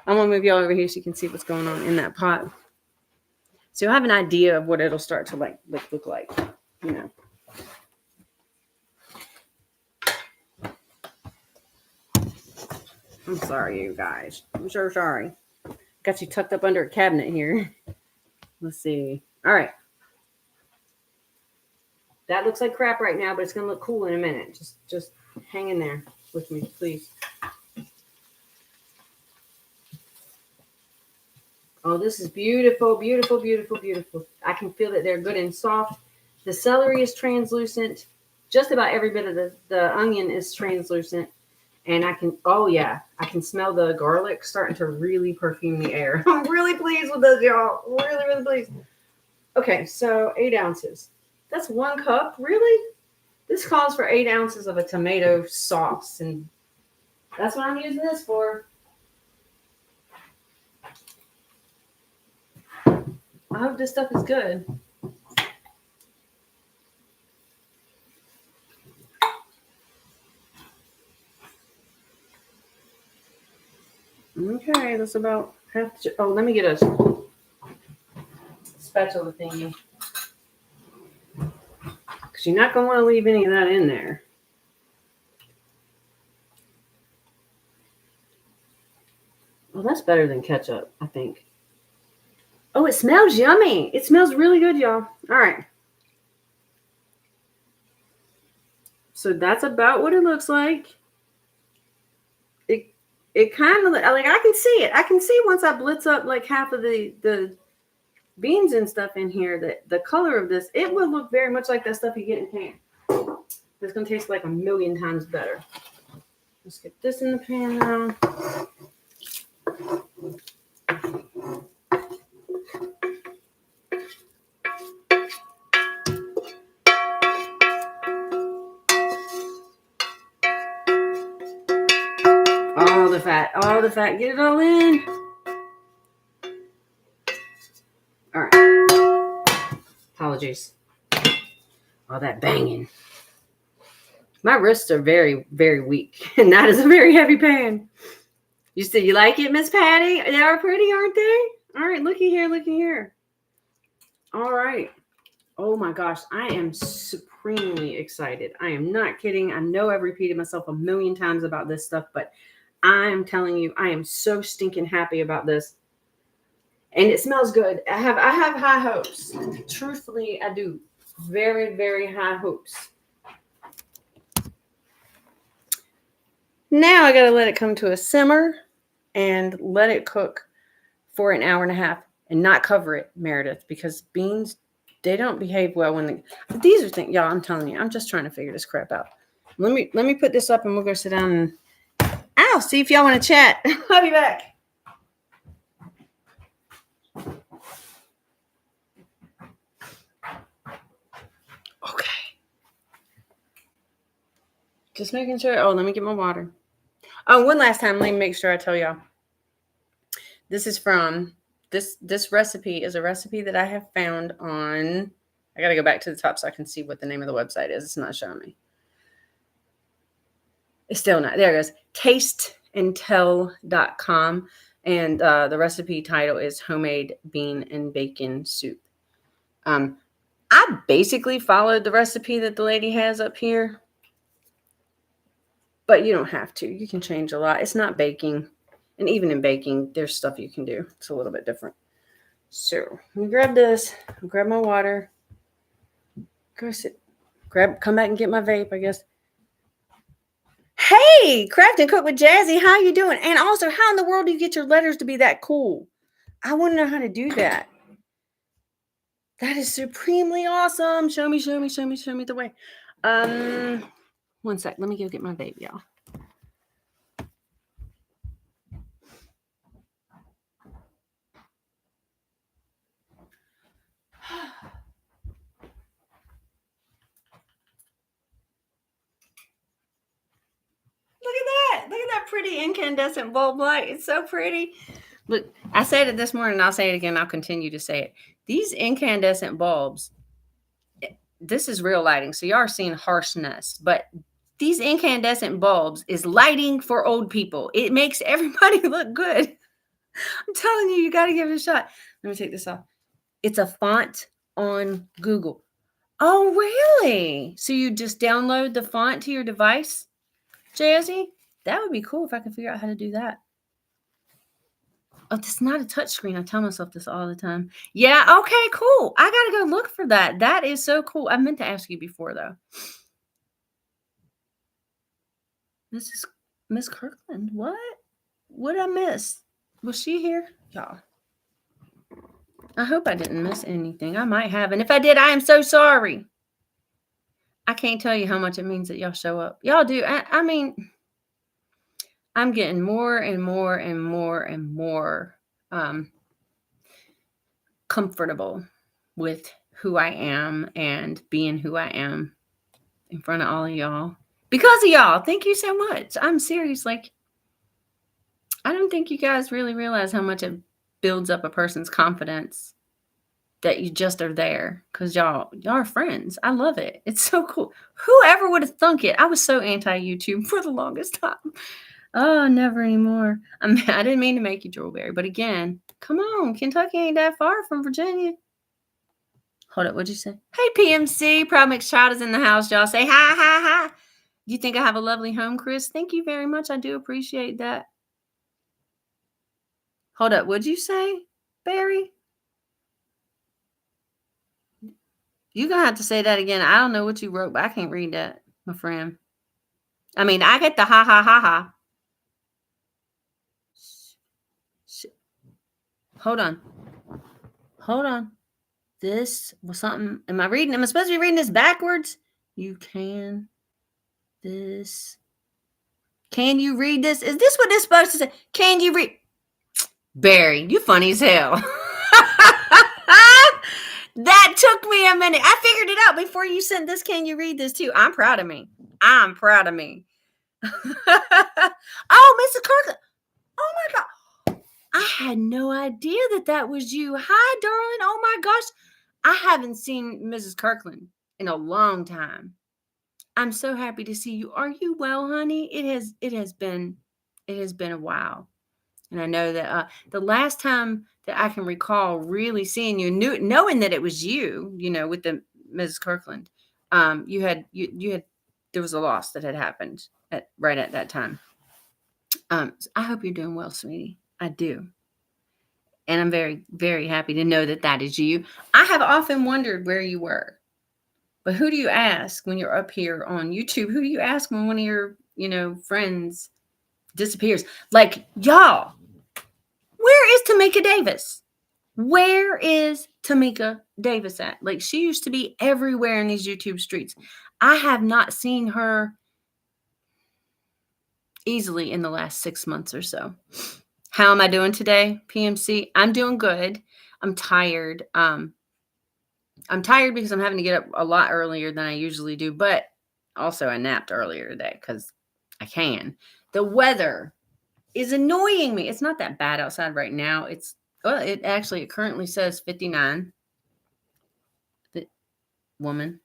going to move y'all over here so you can see what's going on in that pot. So you'll have an idea of what it'll start to look like, you know. I'm sorry, you guys. I'm so sorry. Got you tucked up under a cabinet here. Let's see. All right. That looks like crap right now, but it's going to look cool in a minute. Just hang in there with me, please. Oh, this is beautiful, beautiful, beautiful, beautiful. I can feel that they're good and soft. The celery is translucent. Just about every bit of the onion is translucent. And I can smell the garlic starting to really perfume the air. I'm really pleased with this, y'all. Really, really pleased. Okay, so 8 ounces. That's 1 cup? Really? This calls for 8 ounces of a tomato sauce. And that's what I'm using this for. I hope this stuff is good. Okay, that's about half. Oh, let me get a spatula thingy. Because you're not going to want to leave any of that in there. Well, that's better than ketchup, I think. Oh, it smells yummy. It smells really good, y'all. All right. So that's about what it looks like. It kind of, like, I can see it. I can see once I blitz up like half of the beans and stuff in here that the color of this, it will look very much like that stuff you get in pan. It's going to taste like a million times better. Let's get this in the pan now. All the fat, get it all in. All right. Apologies. All that banging. My wrists are very, very weak, and that is a very heavy pan. You said you like it, Miss Patty? They are pretty, aren't they? All right, looky here, looky here. All right. Oh my gosh, I am supremely excited. I am not kidding. I know I've repeated myself a million times about this stuff, but I'm telling you, I am so stinking happy about this. And it smells good. I have high hopes. Truthfully, I do. Very, very high hopes. Now I got to let it come to a simmer and let it cook for an hour and a half and not cover it, Meredith, because beans, they don't behave well when these are things, y'all, I'm telling you, I'm just trying to figure this crap out. Let me put this up and we'll go sit down and I'll see if y'all want to chat. I'll be back. Okay. Just making sure. Oh, let me get my water. Oh, one last time, let me make sure I tell y'all. This is from this recipe is a recipe that I have found on. I got to go back to the top so I can see what the name of the website is. It's not showing me. It's still not. There it goes. Tasteandtell.com. And the recipe title is homemade bean and bacon soup. I basically followed the recipe that the lady has up here. But you don't have to. You can change a lot. It's not baking. And even in baking, there's stuff you can do. It's a little bit different. So let me grab this. I'll grab my water. Go sit. Come back and get my vape, I guess. Hey, Craft and Cook with Jazzy. How you doing? And also, how in the world do you get your letters to be that cool? I want to know how to do that. That is supremely awesome. Show me the way. One sec. Let me go get my vape, y'all. Look at that pretty incandescent bulb light. It's so pretty. Look, I said it this morning. I'll say it again. I'll continue to say it. These incandescent bulbs, this is real lighting. So you are seeing harshness, but these incandescent bulbs is lighting for old people. It makes everybody look good. I'm telling you, you got to give it a shot. Let me take this off. It's a font on Google. Oh, really? So you just download the font to your device? Jazzy, that would be cool if I could figure out how to do that. Oh, this is not a touch screen. I tell myself this all the time. Yeah, okay, cool. I got to go look for that. That is so cool. I meant to ask you before, though. This is Miss Kirkland. What? What did I miss? Was she here? Y'all. I hope I didn't miss anything. I might have. And if I did, I am so sorry. I can't tell you how much it means that y'all show up. Y'all do. I mean, I'm getting more and more and more and more comfortable with who I am and being who I am in front of all of y'all. Because of y'all. Thank you so much. I'm serious. Like, I don't think you guys really realize how much it builds up a person's confidence that you just are there because y'all are friends. I love it. It's so cool. Whoever would have thunk it? I was so anti-YouTube for the longest time. Oh, never anymore. I didn't mean to make you Jewelberry, but again, come on. Kentucky ain't that far from Virginia. Hold up. What'd you say? Hey, PMC. Proud Mix Child is in the house. Y'all say hi. You think I have a lovely home, Chris? Thank you very much. I do appreciate that. Hold up. What'd you say, Barry? You're going to have to say that again. I don't know what you wrote, but I can't read that, my friend. I mean, I get the ha. Hold on. This was something. Am I supposed to be reading this backwards? You can. This. Can you read this? Is this what this supposed to say? Can you read? Barry, you funny as hell. That took me a minute. I figured it out before you sent this. Can you read this too? I'm proud of me. Oh, Mr. Kirkland. Oh my God. I had no idea that was you. Hi, darling. Oh my gosh. I haven't seen Mrs. Kirkland in a long time. I'm so happy to see you. Are you well, honey? It has been a while. And I know that the last time that I can recall really seeing you, knowing that it was you, with the Mrs. Kirkland, you had there was a loss that had happened right at that time. So I hope you're doing well, sweetie. I do. And I'm very, very happy to know that that is you. I have often wondered where you were. But who do you ask when you're up here on YouTube? Who do you ask when one of your, friends disappears? Like, y'all, where is Tamika Davis? Where is Tamika Davis at? Like, she used to be everywhere in these YouTube streets. I have not seen her easily in the last 6 months or so. How am I doing today, PMC? I'm doing good. I'm tired. I'm tired because I'm having to get up a lot earlier than I usually do, but also I napped earlier today because I can. The weather is annoying me. It's not that bad outside right now. It currently says 59. The woman.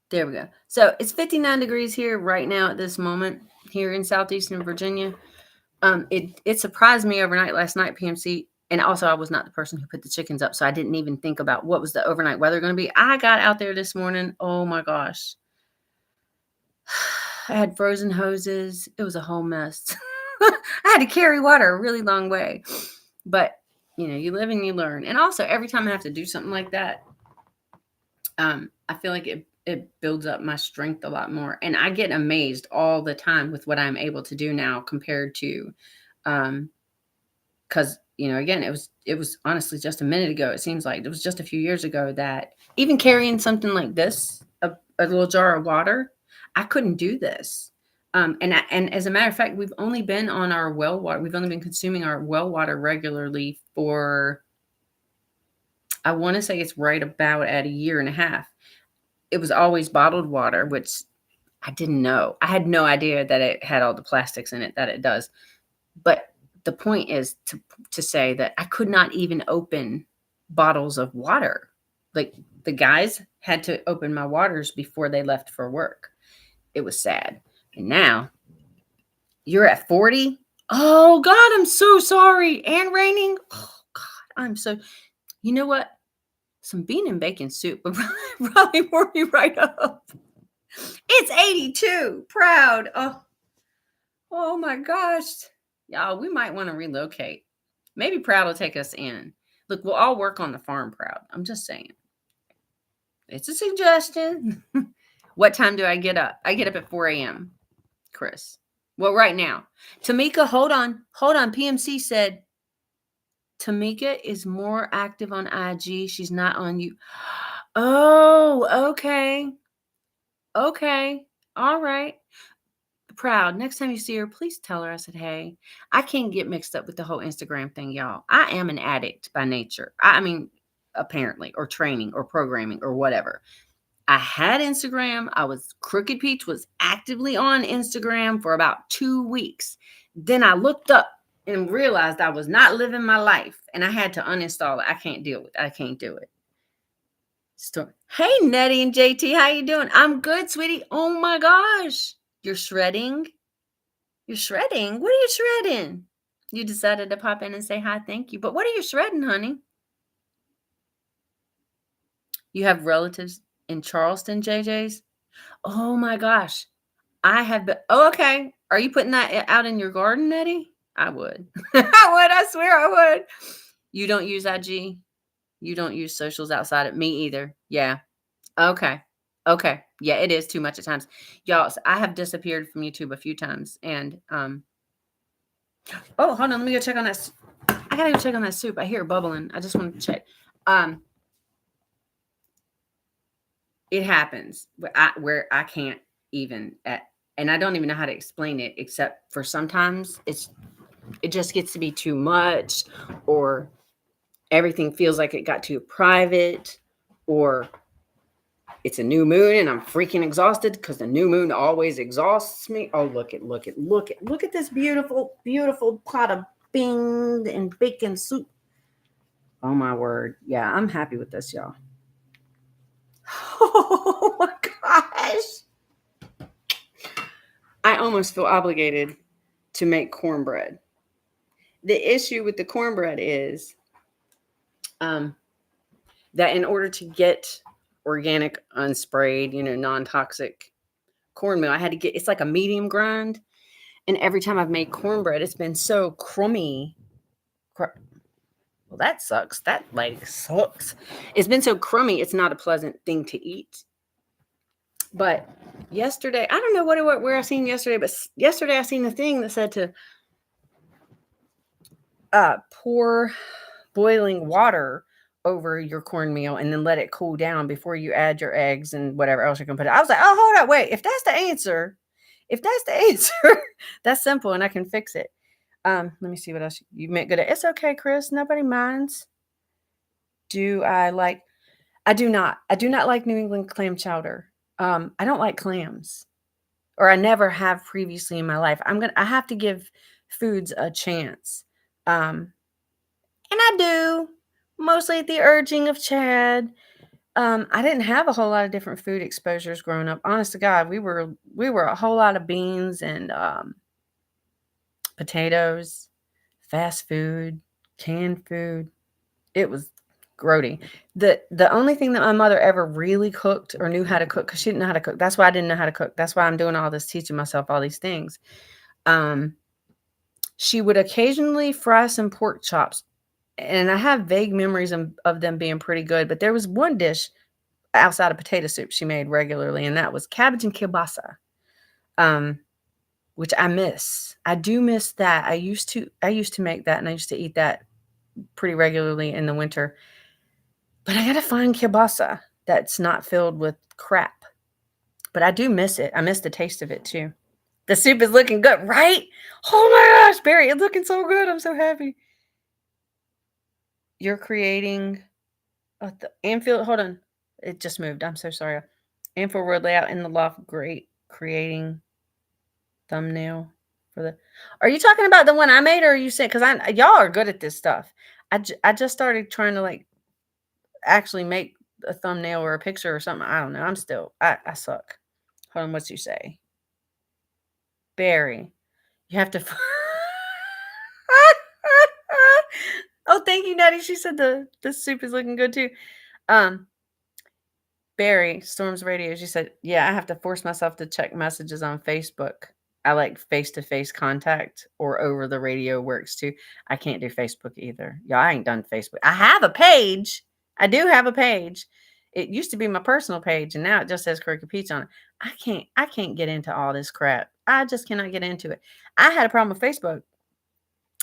There we go. So it's 59 degrees here right now at this moment here in southeastern Virginia. It surprised me overnight last night, PMC. And also, I was not the person who put the chickens up, so I didn't even think about what was the overnight weather going to be. I got out there this morning. Oh, my gosh. I had frozen hoses. It was a whole mess. I had to carry water a really long way. But, you live and you learn. And also, every time I have to do something like that, I feel like it builds up my strength a lot more. And I get amazed all the time with what I'm able to do now compared to because again, it was honestly just a minute ago. It seems like it was just a few years ago that even carrying something like this, a little jar of water, I couldn't do this. And as a matter of fact, we've only been on our well water. We've only been consuming our well water regularly for, I want to say it's right about at a year and a half. It was always bottled water, which I didn't know. I had no idea that it had all the plastics in it that it does. But the point is to say that I could not even open bottles of water. Like the guys had to open my waters before they left for work. It was sad. And now you're at 40. Oh God, I'm so sorry. And raining. Oh God, you know what? Some bean and bacon soup would probably warm you right up. It's 82. Proud. Oh my gosh. Y'all, we might want to relocate. Maybe Proud will take us in. Look, we'll all work on the farm, Proud. I'm just saying. It's a suggestion. What time do I get up? I get up at 4 a.m., Chris. Well, right now. Tamika, hold on. PMC said Tamika is more active on IG. She's not on you. Oh, okay. Okay. All right. Proud. Next time you see her, please tell her I said, hey. I can't get mixed up with the whole Instagram thing, y'all. I am an addict by nature. I mean, apparently, or training or programming or whatever. I had Instagram. Crooked Peach was actively on Instagram for about 2 weeks. Then I looked up and realized I was not living my life and I had to uninstall it. I can't deal with it. I can't do it. Hey, Nettie and JT, how you doing? I'm good, sweetie. Oh my gosh. You're shredding? You're shredding? What are you shredding? You decided to pop in and say hi, thank you. But what are you shredding, honey? You have relatives in Charleston, JJ's? Oh my gosh. I have been. Oh, okay. Are you putting that out in your garden, Nettie? I would. I swear I would. You don't use IG? You don't use socials outside of me either? Yeah. Okay. Yeah, it is too much at times. Y'all, so I have disappeared from YouTube a few times. And, oh, hold on. Let me go check on that. I gotta go check on that soup. I hear it bubbling. I just want to check. It happens where I can't even, and I don't even know how to explain it, except for sometimes it just gets to be too much, or everything feels like it got too private, or it's a new moon and I'm freaking exhausted because the new moon always exhausts me. Oh, look at this beautiful, beautiful pot of bean and bacon soup. Oh my word. Yeah, I'm happy with this, y'all. Oh my gosh. I almost feel obligated to make cornbread. The issue with the cornbread is that in order to get organic, unsprayed, non-toxic cornmeal. I had to it's like a medium grind. And every time I've made cornbread, it's been so crummy. Well, that sucks. That lady sucks. It's been so crummy, it's not a pleasant thing to eat. But yesterday, I don't know where I seen yesterday, but yesterday I seen a thing that said to pour boiling water over your cornmeal and then let it cool down before you add your eggs and whatever else you're gonna put. I was like, oh, hold up, wait. If that's the answer, that's simple and I can fix it. Let me see what else you meant good at. It's okay, Chris. Nobody minds. I do not like New England clam chowder. I don't like clams, or I never have previously in my life. I have to give foods a chance. And I do, mostly at the urging of Chad. I didn't have a whole lot of different food exposures growing up. Honest to God, we were a whole lot of beans and potatoes, fast food, canned food. It was grody. The only thing that my mother ever really cooked or knew how to cook, because she didn't know how to cook. That's why I didn't know how to cook. That's why I'm doing all this, teaching myself all these things. She would occasionally fry some pork chops. And I have vague memories of them being pretty good. But there was one dish outside of potato soup she made regularly, and that was cabbage and kielbasa, which I miss. I do miss that. I used to make that, and I used to eat that pretty regularly in the winter. But I got to find kielbasa that's not filled with crap. But I do miss it. I miss the taste of it, too. The soup is looking good, right? Oh, my gosh, Barry, it's looking so good. I'm so happy. You're creating the Anfield. Hold on. It just moved. I'm so sorry. Anfield Road layout in the loft. Great. Creating thumbnail for the. Are you talking about the one I made, or are you saying, because y'all are good at this stuff. I just started trying to actually make a thumbnail or a picture or something. I don't know. I suck. Hold on. What you say? Barry, you have to. Oh, thank you, Natty. She said the soup is looking good too. Barry, Storms Radio, she said, yeah, I have to force myself to check messages on Facebook. I like face-to-face contact, or over the radio works too. I can't do Facebook either. Yeah, I ain't done Facebook. I have a page. I do have a page. It used to be my personal page, and now it just says Crooked Pete's on it. I can't get into all this crap. I just cannot get into it. I had a problem with Facebook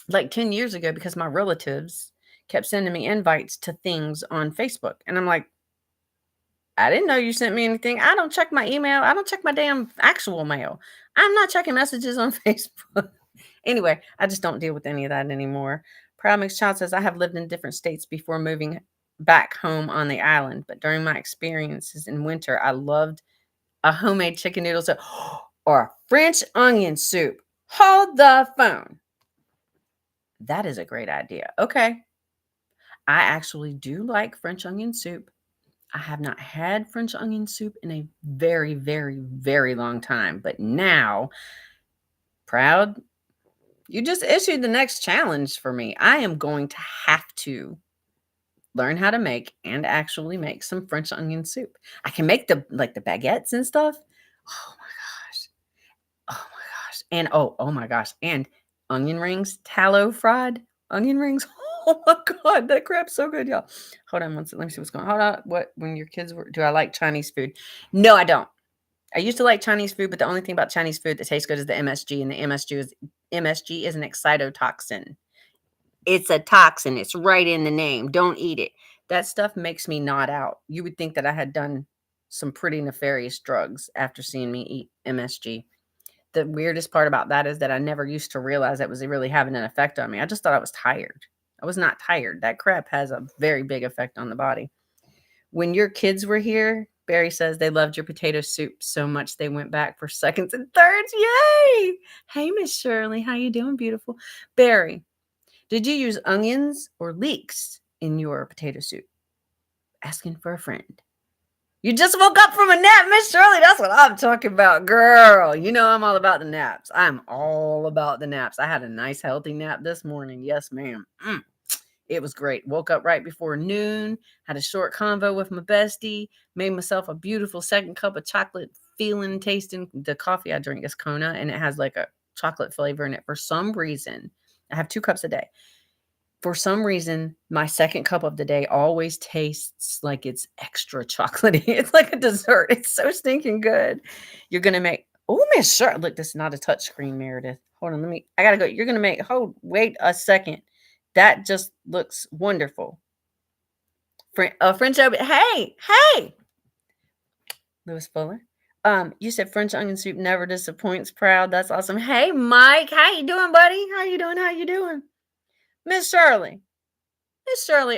10 years ago because my relatives kept sending me invites to things on Facebook. And I'm like, I didn't know you sent me anything. I don't check my email. I don't check my damn actual mail. I'm not checking messages on Facebook. Anyway, I just don't deal with any of that anymore. Proud Mix Child says, I have lived in different states before moving back home on the island. But during my experiences in winter, I loved a homemade chicken noodle soup or French onion soup. Hold the phone. That is a great idea. Okay. I actually do like French onion soup. I have not had French onion soup in a very, very, very long time. But now, Proud, you just issued the next challenge for me. I am going to have to learn how to make and actually make some French onion soup. I can make the baguettes and stuff. Oh my gosh. Oh my gosh. And oh my gosh. And onion rings, tallow fried onion rings. Oh my God, that crap's so good, y'all. Hold on one second. Let me see what's going on. Hold on. When your kids do I like Chinese food? No, I don't. I used to like Chinese food, but the only thing about Chinese food that tastes good is the MSG, and the MSG is an excitotoxin. It's a toxin. It's right in the name. Don't eat it. That stuff makes me nod out. You would think that I had done some pretty nefarious drugs after seeing me eat MSG. The weirdest part about that is that I never used to realize that was really having an effect on me. I just thought I was tired. I was not tired. That crap has a very big effect on the body. When your kids were here, Barry says they loved your potato soup so much they went back for seconds and thirds. Yay! Hey, Miss Shirley. How you doing, beautiful? Barry, did you use onions or leeks in your potato soup? Asking for a friend. You just woke up from a nap, Miss Shirley. That's what I'm talking about, girl. You know I'm all about the naps. I'm all about the naps. I had a nice, healthy nap this morning. Yes, ma'am. It was great. Woke up right before noon, had a short convo with my bestie, made myself a beautiful second cup of chocolate feeling, tasting. The coffee I drink is Kona, and it has like a chocolate flavor in it. For some reason, I have 2 cups a day. For some reason, my second cup of the day always tastes like it's extra chocolatey. It's like a dessert. It's so stinking good. You're going to make, oh, Miss Shirley. Look, this is not a touch screen, Meredith. Hold on. I got to go. You're going to make, wait a second. That just looks wonderful. French oven. Hey. Lewis Fuller. You said French onion soup never disappoints. Proud. That's awesome. Hey, Mike. How you doing, buddy? How you doing? Miss Shirley.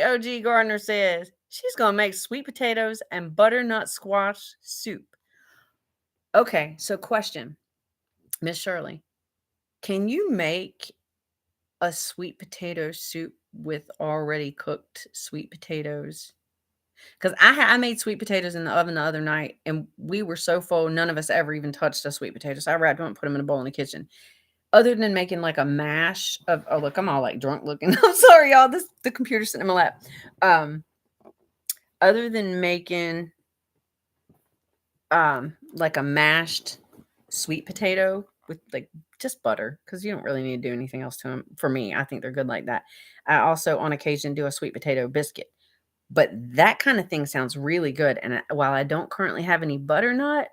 OG Gardner says she's going to make sweet potatoes and butternut squash soup. Okay, so question. Miss Shirley, can you make a sweet potato soup with already cooked sweet potatoes? Because I made sweet potatoes in the oven the other night, and we were so full, none of us ever even touched a sweet potato. So I wrapped them and put them in a bowl in the kitchen. Other than making like a mash of, oh, look, I'm all like drunk looking. I'm sorry, y'all. The computer's sitting in my lap. Other than making like a mashed sweet potato with like just butter, because you don't really need to do anything else to them. For me, I think they're good like that. I also on occasion do a sweet potato biscuit. But that kind of thing sounds really good. And while I don't currently have any butternut,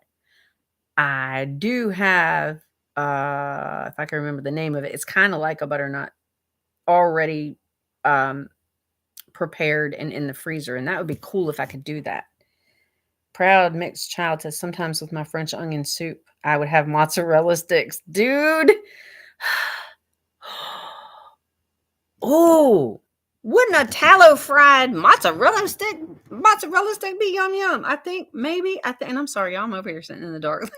I do have, if I can remember the name of it, it's kind of like a butternut already prepared and in the freezer. And that would be cool if I could do that. Proud mixed child says sometimes with my French onion soup, I would have mozzarella sticks. Dude. Oh, wouldn't a tallow fried mozzarella stick be yum yum? I think maybe. And I'm sorry, y'all, I'm over here sitting in the dark.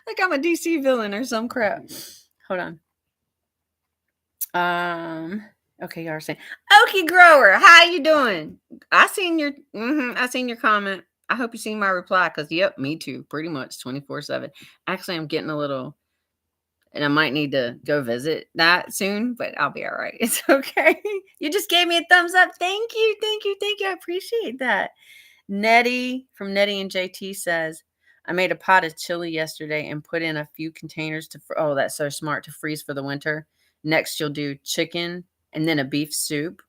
like I'm a DC villain or some crap. Hold on. Okay, y'all are saying, Okie Grower, how you doing? I seen your comment. I hope you seen my reply, because yep, me too, pretty much 24/7. Actually, I'm getting a little, and I might need to go visit that soon, but I'll be all right. It's okay. You just gave me a thumbs up. Thank you. I appreciate that. Nettie from Nettie and JT says, I made a pot of chili yesterday and put in a few containers oh, that's so smart, to freeze for the winter. Next, you'll do chicken and then a beef soup.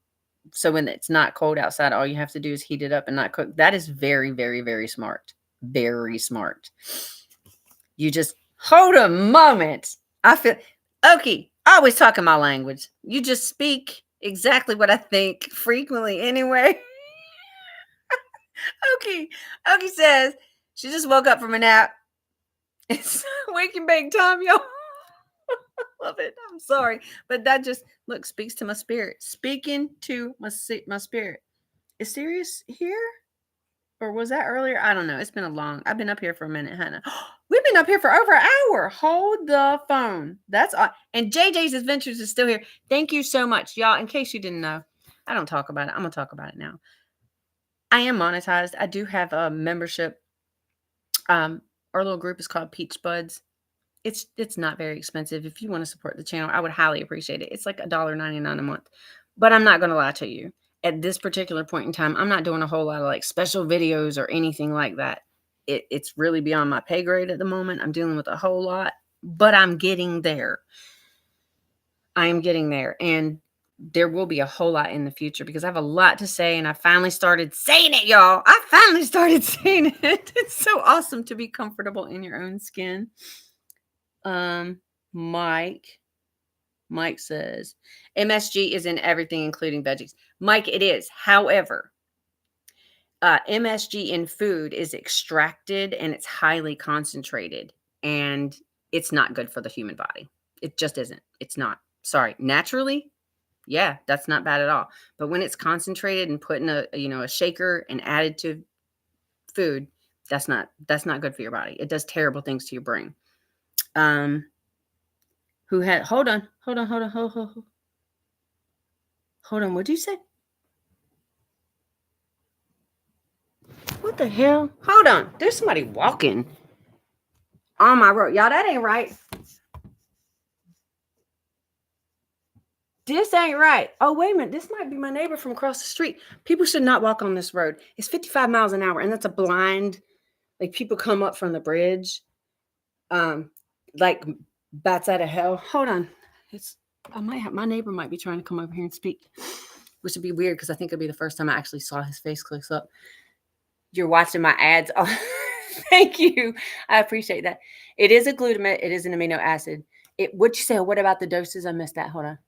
So when it's not cold outside, all you have to do is heat it up and not cook. That is very, very, very smart. Very smart. You just hold a moment. I feel, okay, I always talk in my language. You just speak exactly what I think frequently anyway. Okay. Okie says she just woke up from a nap. It's wake and bake time, y'all. Love it. I'm sorry, but that just speaks to my spirit. Speaking to my spirit. Is Sirius here, or was that earlier? I don't know. It's been I've been up here for a minute, Hannah. We've been up here for over an hour. Hold the phone. That's all. And JJ's Adventures is still here. Thank you so much, y'all. In case you didn't know, I don't talk about it. I'm gonna talk about it now. I am monetized. I do have a membership. Our little group is called Peach Buds. It's not very expensive. If you want to support the channel, I would highly appreciate it. It's like $1.99 a month. But I'm not going to lie to you. At this particular point in time, I'm not doing a whole lot of like special videos or anything like that. It's really beyond my pay grade at the moment. I'm dealing with a whole lot, but I'm getting there. I am getting there. And there will be a whole lot in the future because I have a lot to say, and I finally started saying it, y'all. I finally started saying it. It's so awesome to be comfortable in your own skin. Mike says MSG is in everything, including veggies. Mike, it is. However, MSG in food is extracted and it's highly concentrated, and it's not good for the human body. It just isn't. It's not. Sorry. Naturally, yeah, that's not bad at all. But when it's concentrated and put in a shaker and added to food, that's not good for your body. It does terrible things to your brain. Who had, hold on. What'd you say? What the hell? Hold on. There's somebody walking on my road. Y'all, that ain't right. This ain't right. Oh, wait a minute. This might be my neighbor from across the street. People should not walk on this road. It's 55 miles an hour, and that's a blind. Like people come up from the bridge, like bats out of hell. Hold on. My neighbor might be trying to come over here and speak, which would be weird because I think it'd be the first time I actually saw his face close up. You're watching my ads. Oh, thank you. I appreciate that. It is a glutamate. It is an amino acid. What'd you say? What about the doses? I missed that. Hold on.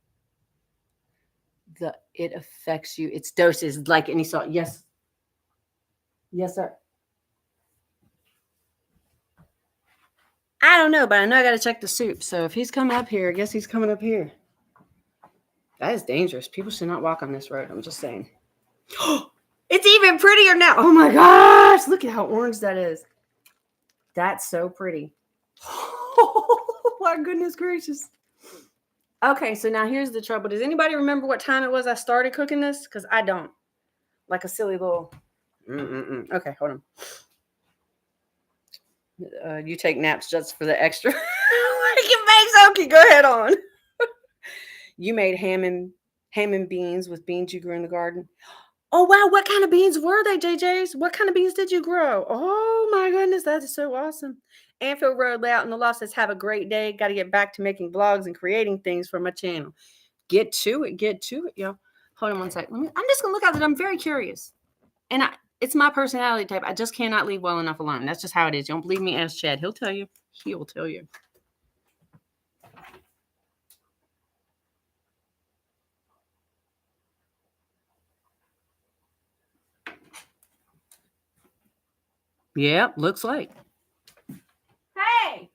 It affects you. It's doses like any salt. Yes. Yes, sir. I don't know, but I know I got to check the soup. So if he's coming up here, I guess he's coming up here. That is dangerous. People should not walk on this road. I'm just saying. It's even prettier now. Oh my gosh. Look at how orange that is. That's so pretty. Oh my goodness gracious. Okay, so now here's the trouble. Does anybody remember what time it was I started cooking this? Because I don't. Like a silly little... Okay, hold on. You take naps just for the extra. Okay, go ahead on. You made ham and beans with beans you grew in the garden. Oh, wow. What kind of beans were they, JJ's? What kind of beans did you grow? Oh, my goodness. That is so awesome. Anfield Road Layout in the Loft says, have a great day. Got to get back to making vlogs and creating things for my channel. Get to it, y'all. Hold on one second. I'm just going to look at it. I'm very curious. And it's my personality type. I just cannot leave well enough alone. That's just how it is. You don't believe me? Ask Chad. He'll tell you. He will tell you. Yep, looks like. Hey!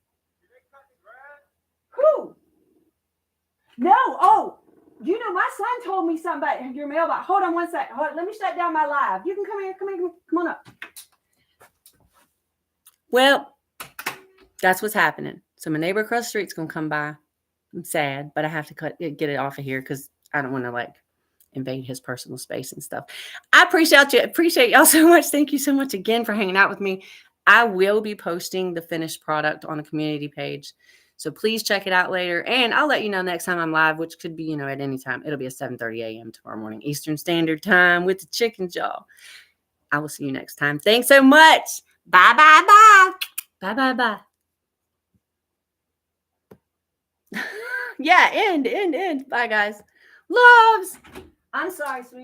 Who? No. Oh, you know, my son told me something about your mailbox. Hold on one second. Let me shut down my live. You can come here. Come on up. Well, that's what's happening. So my neighbor across the street's going to come by. I'm sad, but I have to get it off of here because I don't want to invade his personal space and stuff. I appreciate y'all so much. Thank you so much again for hanging out with me. I will be posting the finished product on the community page. So please check it out later. And I'll let you know next time I'm live, which could be, at any time. It'll be at 7:30 a.m. tomorrow morning, Eastern Standard Time with the chicken jaw. I will see you next time. Thanks so much. Bye, bye, bye. Bye, bye, bye. Yeah, end. Bye, guys. Loves. I'm sorry, sweetie.